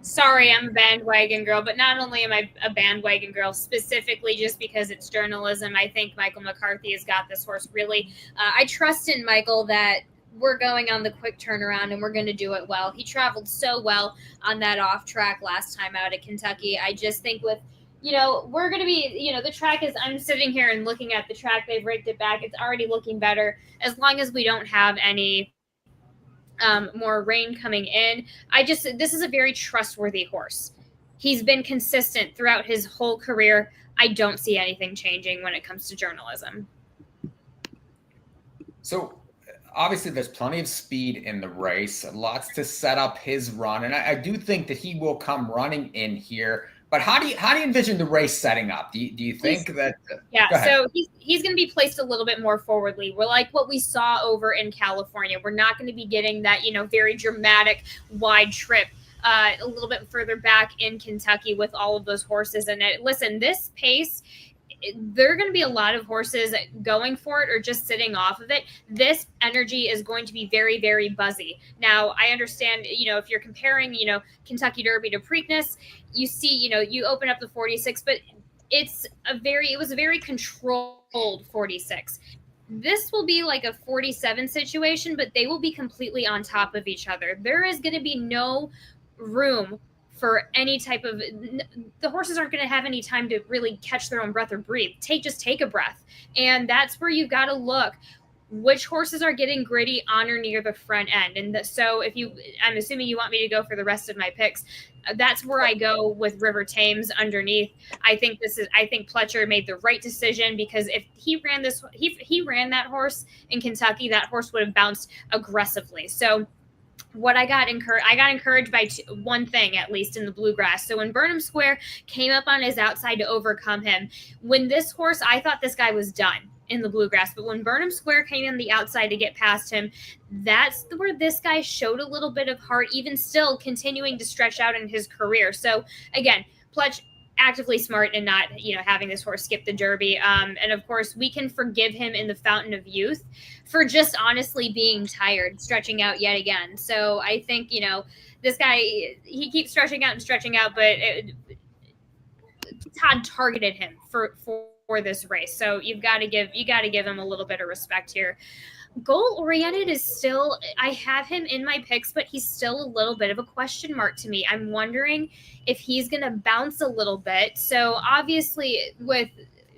B: Sorry, I'm a bandwagon girl, but not only am I a bandwagon girl, specifically just because it's journalism, I think Michael McCarthy has got this horse really. I trust in Michael that we're going on the quick turnaround and we're going to do it well. He traveled so well on that off track last time out at Kentucky. I just think with you know, we're going to be, you know, the track is, I'm sitting here and looking at the track. They've raked it back. It's already looking better as long as we don't have any more rain coming in. This is a very trustworthy horse. He's been consistent throughout his whole career. I don't see anything changing when it comes to journalism.
A: So obviously there's plenty of speed in the race, lots to set up his run. And I do think that he will come running in here. But how do you envision the race setting up? Do you think that?
B: Yeah, so he's going to be placed a little bit more forwardly. We're like what we saw over in California. We're not going to be getting that, you know, very dramatic wide trip a little bit further back in Kentucky with all of those horses in it. Listen, this pace, there are going to be a lot of horses going for it or just sitting off of it. This energy is going to be very, very buzzy. Now, I understand, you know, if you're comparing, you know, Kentucky Derby to Preakness, you see, you know, you open up the 46, but it was a very controlled 46. This will be like a 47 situation, but they will be completely on top of each other. There is going to be no room for any type of, the horses aren't going to have any time to really catch their own breath or breathe. Just take a breath. And that's where you've got to look which horses are getting gritty on or near the front end. And so I'm assuming you want me to go for the rest of my picks. That's where I go with River Thames underneath. I think Pletcher made the right decision, because if he ran that horse in Kentucky, that horse would have bounced aggressively. So what I got encouraged by one thing, at least in the bluegrass. So when Burnham Square came up on his outside to overcome him, when this horse, I thought this guy was done in the bluegrass, but when Burnham Square came in the outside to get past him, that's where this guy showed a little bit of heart, even still continuing to stretch out in his career. So again, Pletch actively smart and not, you know, having this horse skip the Derby. And of course, we can forgive him in the Fountain of Youth for just honestly being tired, stretching out yet again. So I think, you know, this guy, he keeps stretching out, but Todd targeted him for this race. So you got to give him a little bit of respect here. Goal oriented is still, I have him in my picks, but he's still a little bit of a question mark to me. I'm wondering if he's going to bounce a little bit. So obviously, with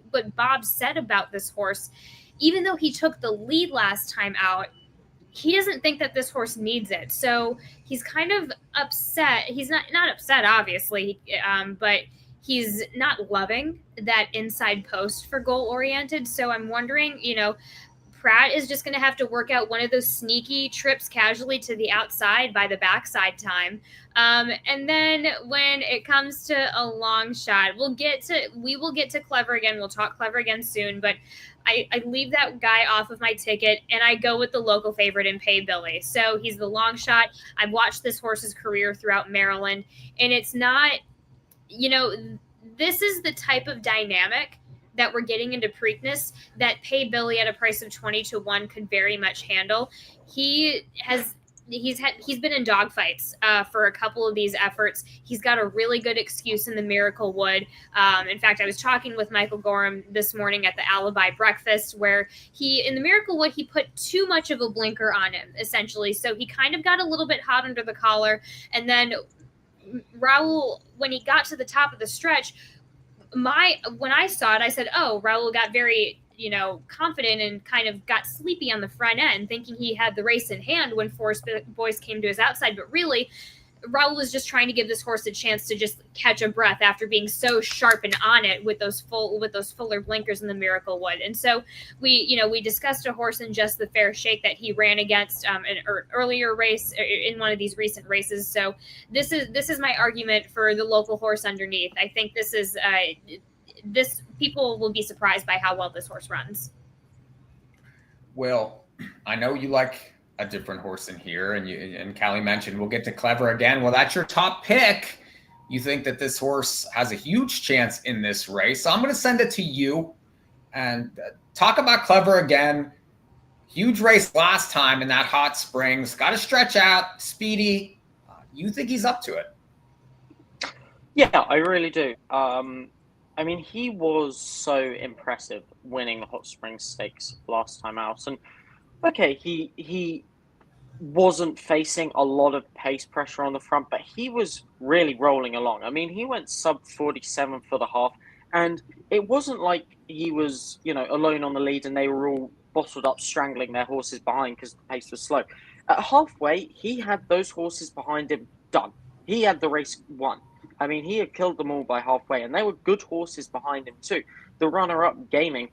B: what Bob said about this horse, even though he took the lead last time out, he doesn't think that this horse needs it. So he's kind of upset. He's not upset, obviously, but he's not loving that inside post for goal oriented. So I'm wondering, you know, Pratt is just going to have to work out one of those sneaky trips casually to the outside by the backside time. And then when it comes to a long shot, we will get to Clever again. We'll talk Clever again soon, but I leave that guy off of my ticket and I go with the local favorite in Pay Billy. So he's the long shot. I've watched this horse's career throughout Maryland, and it's not, you know, this is the type of dynamic that we're getting into Preakness that Pay Billy at a price of 20-1 could very much handle. He's been in dogfights for a couple of these efforts. He's got a really good excuse in the Miracle Wood. In fact, I was talking with Michael Gorham this morning at the Alibi Breakfast, where in the Miracle Wood, he put too much of a blinker on him, essentially. So he kind of got a little bit hot under the collar. And then Raul, when he got to the top of the stretch, when I saw it, I said, oh, Raul got very, you know, confident and kind of got sleepy on the front end, thinking he had the race in hand when Forest Boys came to his outside. But really, Raul was just trying to give this horse a chance to just catch a breath after being so sharp and on it with those fuller blinkers in the Miracle Wood. And so we discussed a horse in Just the Fair Shake that he ran against an earlier race in one of these recent races. So this is my argument for the local horse underneath. I think people will be surprised by how well this horse runs.
A: Well, I know you like a different horse in here, and Callie mentioned we'll get to Clever again. Well, that's your top pick. You think that this horse has a huge chance in this race. So I'm going to send it to you and talk about Clever again. Huge race last time in that Hot Springs. Got to stretch out, speedy. You think he's up to it?
C: Yeah, I really do. I mean, he was so impressive winning the Hot Springs Stakes last time out. And okay, he wasn't facing a lot of pace pressure on the front, but he was really rolling along. I mean, he went sub 47 for the half, and it wasn't like he was, alone on the lead and they were all bottled up, strangling their horses behind because the pace was slow. At halfway, he had those horses behind him done. He had the race won. I mean, he had killed them all by halfway, and they were good horses behind him too. The runner-up Gaming,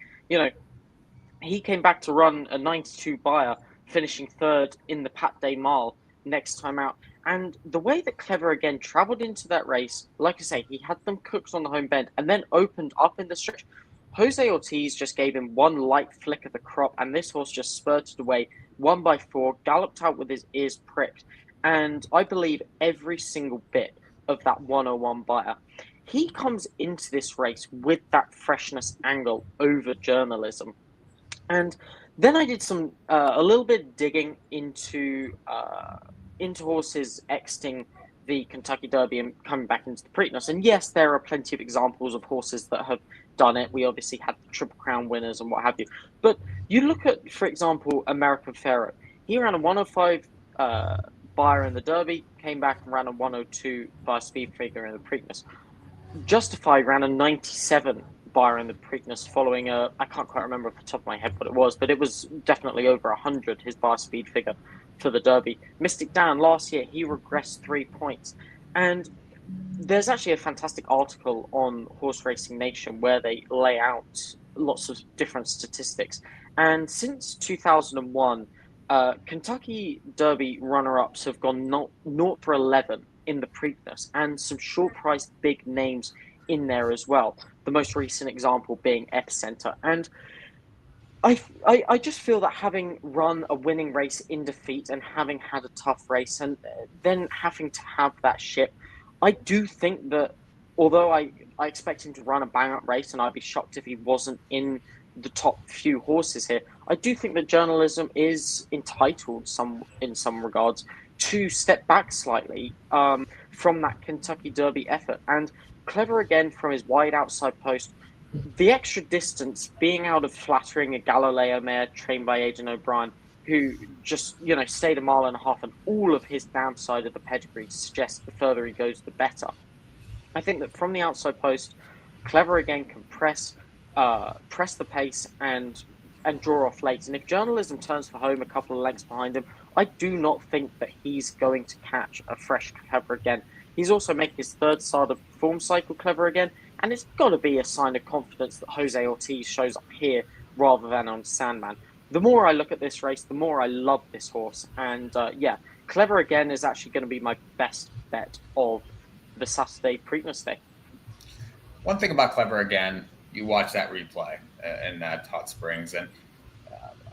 C: he came back to run a 92 buyer, finishing third in the Pat Day Mile next time out. And the way that Clever Again travelled into that race, like I say, he had them cooked on the home bend and then opened up in the stretch. Jose Ortiz just gave him one light flick of the crop, and this horse just spurted away, won by 4, galloped out with his ears pricked. And I believe every single bit of that 101 buyer. He comes into this race with that freshness angle over journalism. And then I did some a little bit digging into horses exiting the Kentucky Derby and coming back into the Preakness. And yes, there are plenty of examples of horses that have done it. We obviously had the Triple Crown winners and what have you. But you look at, for example, American Pharaoh. He ran a 105 buyer in the Derby, came back and ran a 102 by speed figure in the Preakness. Justified ran a 97 buyer in the Preakness following I can't quite remember off the top of my head what it was, but it was definitely over 100, his bar speed figure for the Derby. Mystic Dan, last year, he regressed 3 points. And there's actually a fantastic article on Horse Racing Nation where they lay out lots of different statistics. And since 2001, Kentucky Derby runner-ups have gone 0 for 11 in the Preakness, and some short-priced big names in there as well. The most recent example being Epicenter. And I just feel that having run a winning race in defeat and having had a tough race and then having to have that ship, I do think that although I expect him to run a bang-up race, and I'd be shocked if he wasn't in the top few horses here, I do think that journalism is entitled in some regards to step back slightly from that Kentucky Derby effort. And Clever Again from his wide outside post, the extra distance, being out of flattering a Galileo mare trained by Aidan O'Brien, who just, stayed a mile and a half, and all of his downside of the pedigree suggests the further he goes, the better. I think that from the outside post, Clever Again can press the pace and draw off late. And if journalism turns for home a couple of lengths behind him, I do not think that he's going to catch a fresh Clever Again. He's also making his third start of form cycle Clever Again, and it's got to be a sign of confidence that Jose Ortiz shows up here rather than on Sandman. The more I look at this race, the more I love this horse. And Clever Again is actually going to be my best bet of the Saturday Preakness Day.
A: One thing about Clever Again, you watch that replay in Hot Springs, and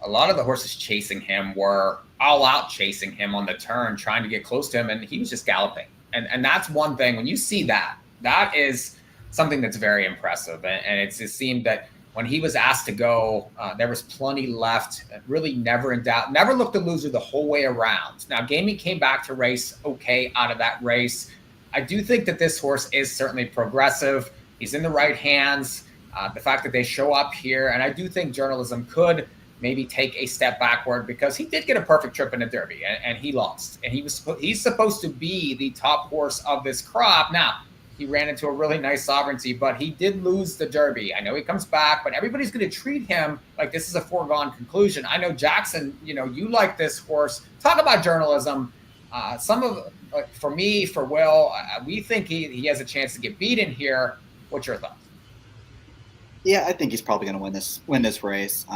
A: a lot of the horses chasing him were all out chasing him on the turn, trying to get close to him, and he was just galloping. And that's one thing. When you see that is something that's very impressive. And it seemed that when he was asked to go, there was plenty left, really never in doubt, never looked a loser the whole way around. Now, Gaming came back to race okay out of that race. I do think that this horse is certainly progressive. He's in the right hands. The fact that they show up here, and I do think journalism could maybe take a step backward, because he did get a perfect trip in the Derby and he lost. And he's supposed to be the top horse of this crop. Now, he ran into a really nice sovereignty, but he did lose the Derby. I know he comes back, but everybody's going to treat him like this is a foregone conclusion. I know, Jackson, you like this horse. Talk about journalism. For me, for Will, we think he has a chance to get beaten here. What's your thoughts?
D: Yeah, I think he's probably going to win this race.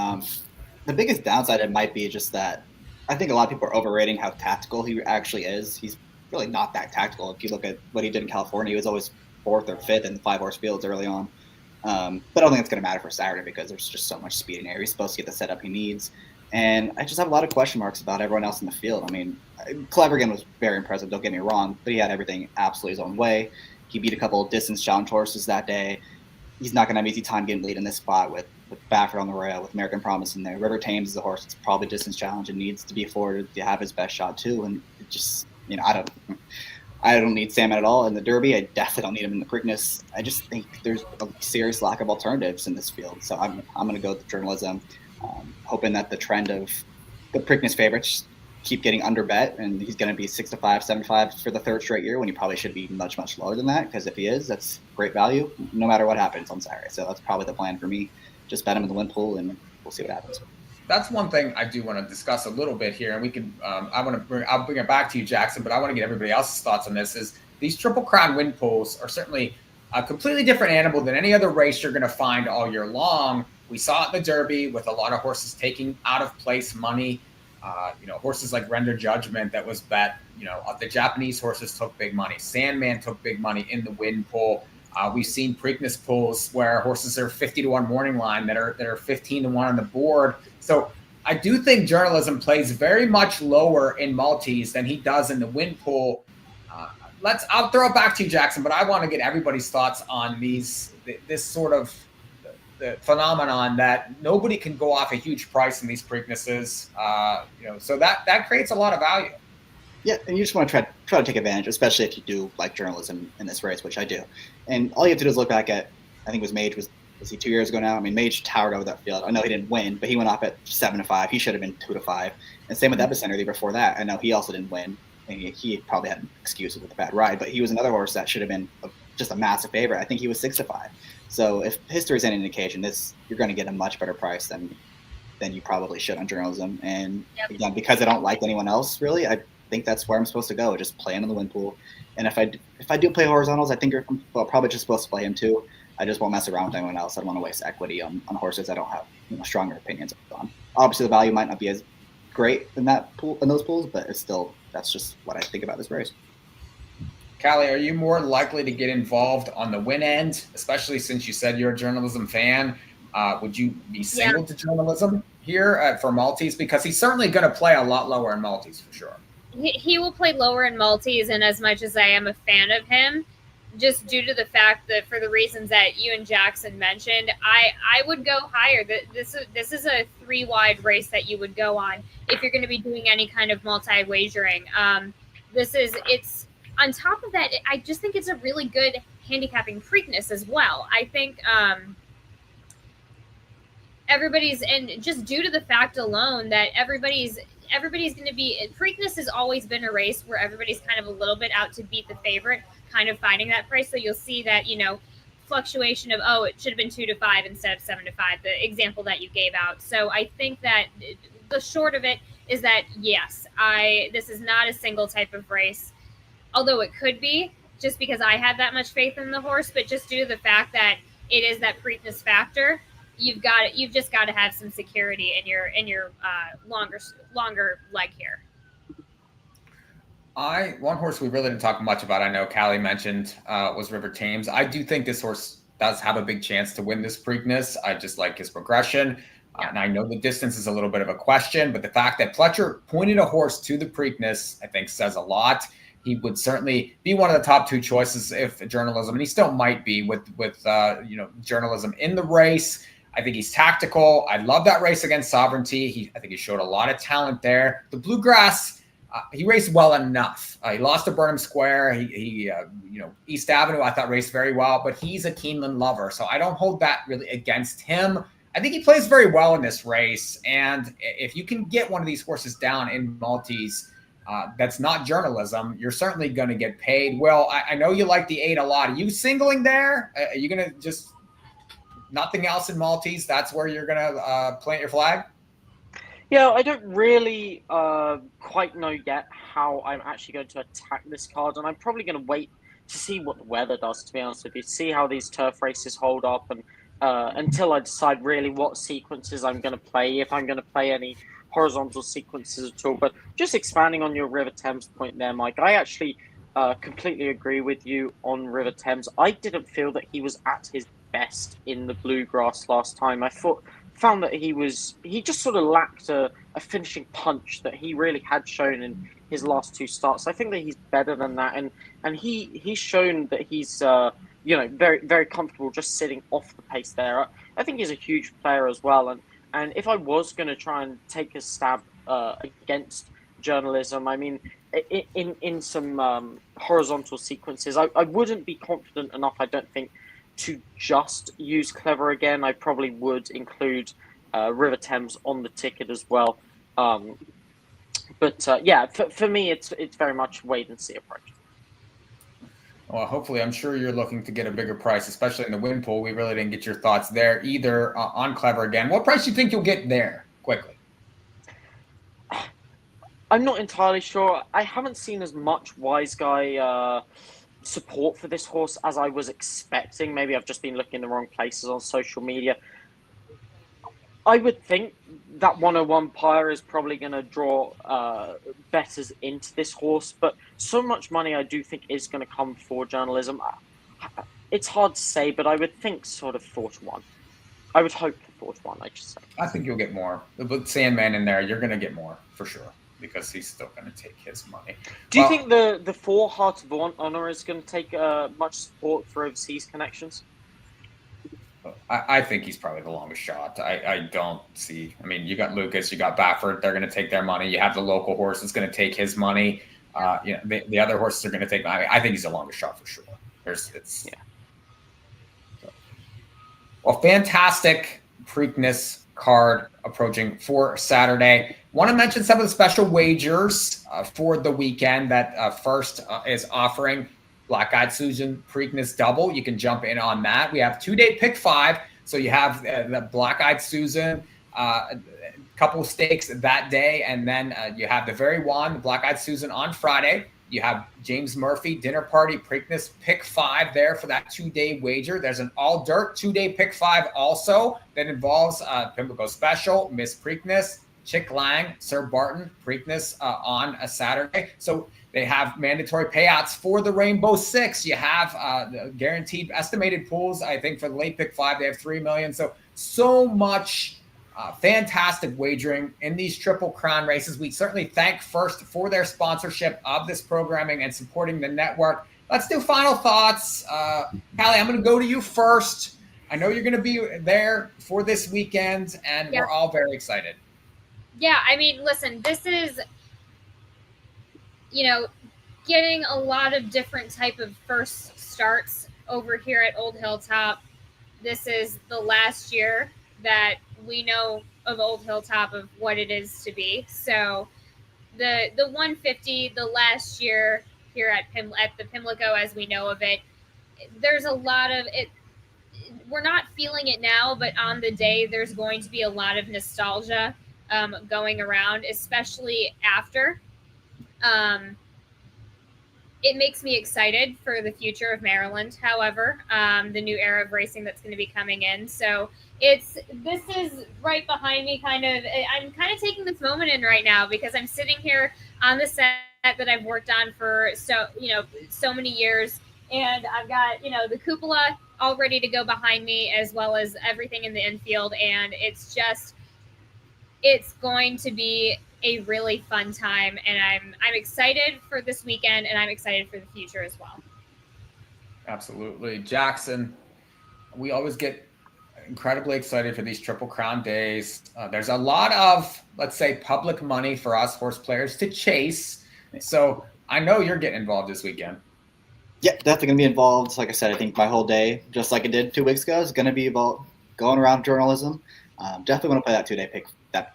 D: The biggest downside it might be just that I think a lot of people are overrating how tactical he actually is. He's really not that tactical. If you look at what he did in California, he was always 4th or 5th in the 5-horse fields early on. But I don't think it's going to matter for Saturday because there's just so much speed in here. He's supposed to get the setup he needs. And I just have a lot of question marks about everyone else in the field. I mean, Clever Again was very impressive, don't get me wrong, but he had everything absolutely his own way. He beat a couple of distance challenge horses that day. He's not going to have easy time getting lead in this spot with Baffert on the rail, with American Promise in there. River Thames is a horse that's probably distance challenge and needs to be afforded to have his best shot too. And it just, I don't need Salmon at all in the Derby. I definitely don't need him in the Preakness. I just think there's a serious lack of alternatives in this field. So I'm going to go with journalism, hoping that the trend of the Preakness favorites keep getting under bet, and he's going to be 6-5, 7-5 for the third straight year when he probably should be much, much lower than that. Because if he is, that's great value no matter what happens on Saturday. So that's probably the plan for me. Just bet him in the win pool, and we'll see what happens.
A: That's one thing I do want to discuss a little bit here, and we can. I'll bring it back to you, Jackson, but I want to get everybody else's thoughts on this. Is these Triple Crown win pools are certainly a completely different animal than any other race you're going to find all year long. We saw it in the Derby with a lot of horses taking out of place money. Horses like Render Judgment that was bet. The Japanese horses took big money. Sandman took big money in the win pool. We've seen Preakness pools where horses are 50-1 morning line that are 15-1 on the board. So I do think journalism plays very much lower in multis than he does in the win pool. I'll throw it back to you, Jackson, but I want to get everybody's thoughts on this sort of the phenomenon that nobody can go off a huge price in these Preaknesses. So that creates a lot of value.
D: Yeah, and you just want to try to take advantage, especially if you do like journalism in this race, which I do. And all you have to do is look back at, I think it was Mage, was he 2 years ago now? I mean, Mage towered over that field. I know he didn't win, but he went off at 7-5. He should have been 2-5. And same with Epicenter the year before that. I know he also didn't win. And he probably had excuses with the bad ride, but he was another horse that should have been just a massive favorite. I think he was 6-5. So if history is any indication, you're going to get a much better price than you probably should on journalism. And again, because I don't like anyone else really, I think that's where I'm supposed to go. Just play him in the win pool. And if I do play horizontals, I think you're probably just supposed to play him too. I just won't mess around with anyone else. I don't want to waste equity on horses I don't have stronger opinions on. Obviously, the value might not be as great in those pools, but it's still, that's just what I think about this race.
A: Callie, are you more likely to get involved on the win end, especially since you said you're a journalism fan? Would you be single to journalism here for multis? Because he's certainly going to play a lot lower in multis for sure.
B: He will play lower in multis, and as much as I am a fan of him, just due to the fact that for the reasons that you and Jackson mentioned, I would go higher. This is a 3-wide race that you would go on if you're going to be doing any kind of multi-wagering. It's on top of that, I just think it's a really good handicapping Preakness as well. I think everybody's, and just due to the fact alone that everybody's going to be, Preakness has always been a race where everybody's kind of a little bit out to beat the favorite, kind of finding that price. So you'll see that, fluctuation of, it should have been 2-5 instead of 7-5, the example that you gave out. So I think that the short of it is that, yes, this is not a single type of race, although it could be, just because I have that much faith in the horse, but just due to the fact that it is that Preakness factor, you've just got to have some security in your longer leg here.
A: One horse we really didn't talk much about, I know Callie mentioned, was River Thames. I do think this horse does have a big chance to win this Preakness. I just like his progression. And I know the distance is a little bit of a question, but the fact that Pletcher pointed a horse to the Preakness, I think says a lot. He would certainly be one of the top 2 choices if journalism, and he still might be with journalism in the race. I think he's tactical. I love that race against Sovereignty. I think he showed a lot of talent there. The Bluegrass, he raced well enough. He lost to Burnham Square. East Avenue, I thought raced very well, but he's a Keeneland lover, so I don't hold that really against him. I think he plays very well in this race, and if you can get one of these horses down in multis, that's not journalism, you're certainly going to get paid. Will, I know you like the 8 a lot. Are you singling there? Are you going to just nothing else in multis? That's where you're going to plant your flag?
C: Yeah, I don't really quite know yet how I'm actually going to attack this card, and I'm probably going to wait to see what the weather does, to be honest with you, see how these turf races hold up, and until I decide really what sequences I'm going to play, if I'm going to play any horizontal sequences at all. But just expanding on your River Thames point there, Mike, I actually completely agree with you on River Thames. I didn't feel that he was at his best in the Bluegrass last time. I found that he just sort of lacked a finishing punch that he really had shown in his last 2 starts. I think that he's better than that, and he's shown that he's very, very comfortable just sitting off the pace there. I think he's a huge player as well, and if I was going to try and take a stab against journalism, I mean, in some horizontal sequences, I wouldn't be confident enough, I don't think, to just use Clever again. I probably would include River Thames on the ticket as well. But yeah, for me, it's very much wait and see approach.
A: Well, hopefully, I'm sure you're looking to get a bigger price, especially in the win pool. We really didn't get your thoughts there either on Clever again. What price do you think you'll get there quickly?
C: I'm not entirely sure. I haven't seen as much Wise Guy support for this horse as I was expecting. Maybe I've just been looking in the wrong places on social media. I would think that 101 Pyre is probably going to draw bettors into this horse, but so much money I do think is going to come for journalism. It's hard to say, but I would think sort of 4-1. I would hope for 4-1, I should say.
A: I think you'll get more. With Sandman in there, you're going to get more for sure, because he's still going to take his money.
C: Do you think the 4 Heart of Honor is going to take much support for overseas connections?
A: I think he's probably the longest shot. I don't see. I mean, you got Lucas, you got Baffert. They're going to take their money. You have the local horse that's going to take his money. The other horses are going to take. I think he's the longest shot for sure. Well, fantastic Preakness card approaching for Saturday. Want to mention some of the special wagers for the weekend that first is offering Black Eyed Susan Preakness double. You can jump in on that. We have 2-day pick 5. So you have the Black Eyed Susan, couple of stakes that day. And then you have the very one, the Black Eyed Susan on Friday. You have James Murphy Dinner Party Preakness pick 5 there for that 2-day wager. There's an all dirt 2-day pick 5 also that involves Pimlico Special, Miss Preakness, Chick Lang, Sir Barton Preakness on a Saturday. So they have mandatory payouts for the Rainbow Six. You have guaranteed estimated pools. I think for the late pick 5, they have 3 million. So much fantastic wagering in these Triple Crown races. We certainly thank First for their sponsorship of this programming and supporting the network. Let's do final thoughts. Callie, I'm going to go to you first. I know you're going to be there for this weekend, and we're all very excited.
B: Yeah, I mean, listen, this is, getting a lot of different type of first starts over here at Old Hilltop. This is the last year that we know of Old Hilltop, of what it is to be. So the 150, the last year here at the Pimlico as we know of it, there's a lot of it. We're not feeling it now, but on the day there's going to be a lot of nostalgia going around, especially after. It makes me excited for the future of Maryland, however, the new era of racing that's going to be coming in. So this is right behind me, I'm kind of taking this moment in right now because I'm sitting here on the set that I've worked on for so many years. And I've got, the cupola all ready to go behind me, as well as everything in the infield. And it's going to be a really fun time, and I'm excited for this weekend, and I'm excited for the future as well.
A: Absolutely. Jackson, we always get incredibly excited for these Triple Crown days. There's a lot of, let's say, public money for us horse players to chase. So I know you're getting involved this weekend.
D: Yeah, definitely going to be involved. Like I said, I think my whole day, just like I did 2 weeks ago, is going to be about going around journalism. Definitely want to play that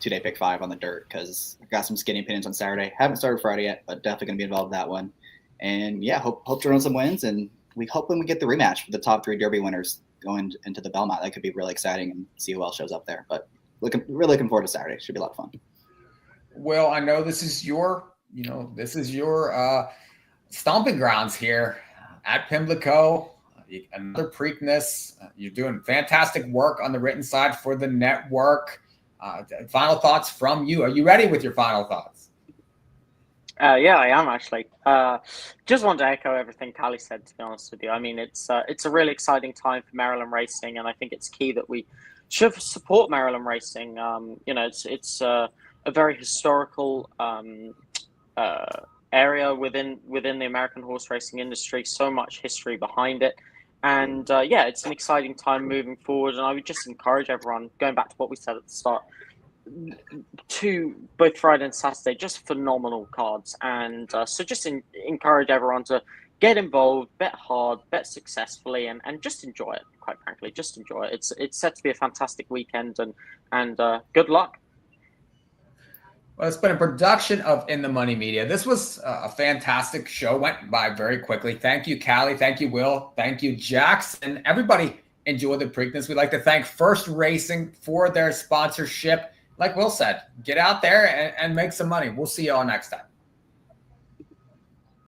D: 2-day pick 5 on the dirt, because I got some skinny opinions on Saturday. Haven't started Friday yet, but definitely going to be involved in that one. And yeah, hope journalism wins, and we hope when we get the rematch with the top 3 Derby winners going into the Belmont, that could be really exciting, and see who else shows up there. But really looking forward to Saturday. Should be a lot of fun.
A: Well, I know this is your stomping grounds here at Pimlico. Another Preakness. You're doing fantastic work on the written side for the network. Final thoughts from you. Are you ready with your final thoughts?
C: Yeah, I am actually. Just want to echo everything Callie said, to be honest with you. I mean, it's a really exciting time for Maryland racing, and I think it's key that we should support Maryland racing. It's a very historical area within the American horse racing industry. So much history behind it. And it's an exciting time moving forward. And I would just encourage everyone, going back to what we said at the start, to both Friday and Saturday, just phenomenal cards. And so just encourage everyone to get involved, bet hard, bet successfully, and just enjoy it, quite frankly. Just enjoy it. It's set to be a fantastic weekend, and good luck.
A: Well, it's been a production of In the Money Media. This was a fantastic show. Went by very quickly. Thank you, Callie. Thank you, Will. Thank you, Jackson. Everybody enjoyed the Preakness. We'd like to thank First Racing for their sponsorship. Like Will said, get out there and make some money. We'll see you all next time.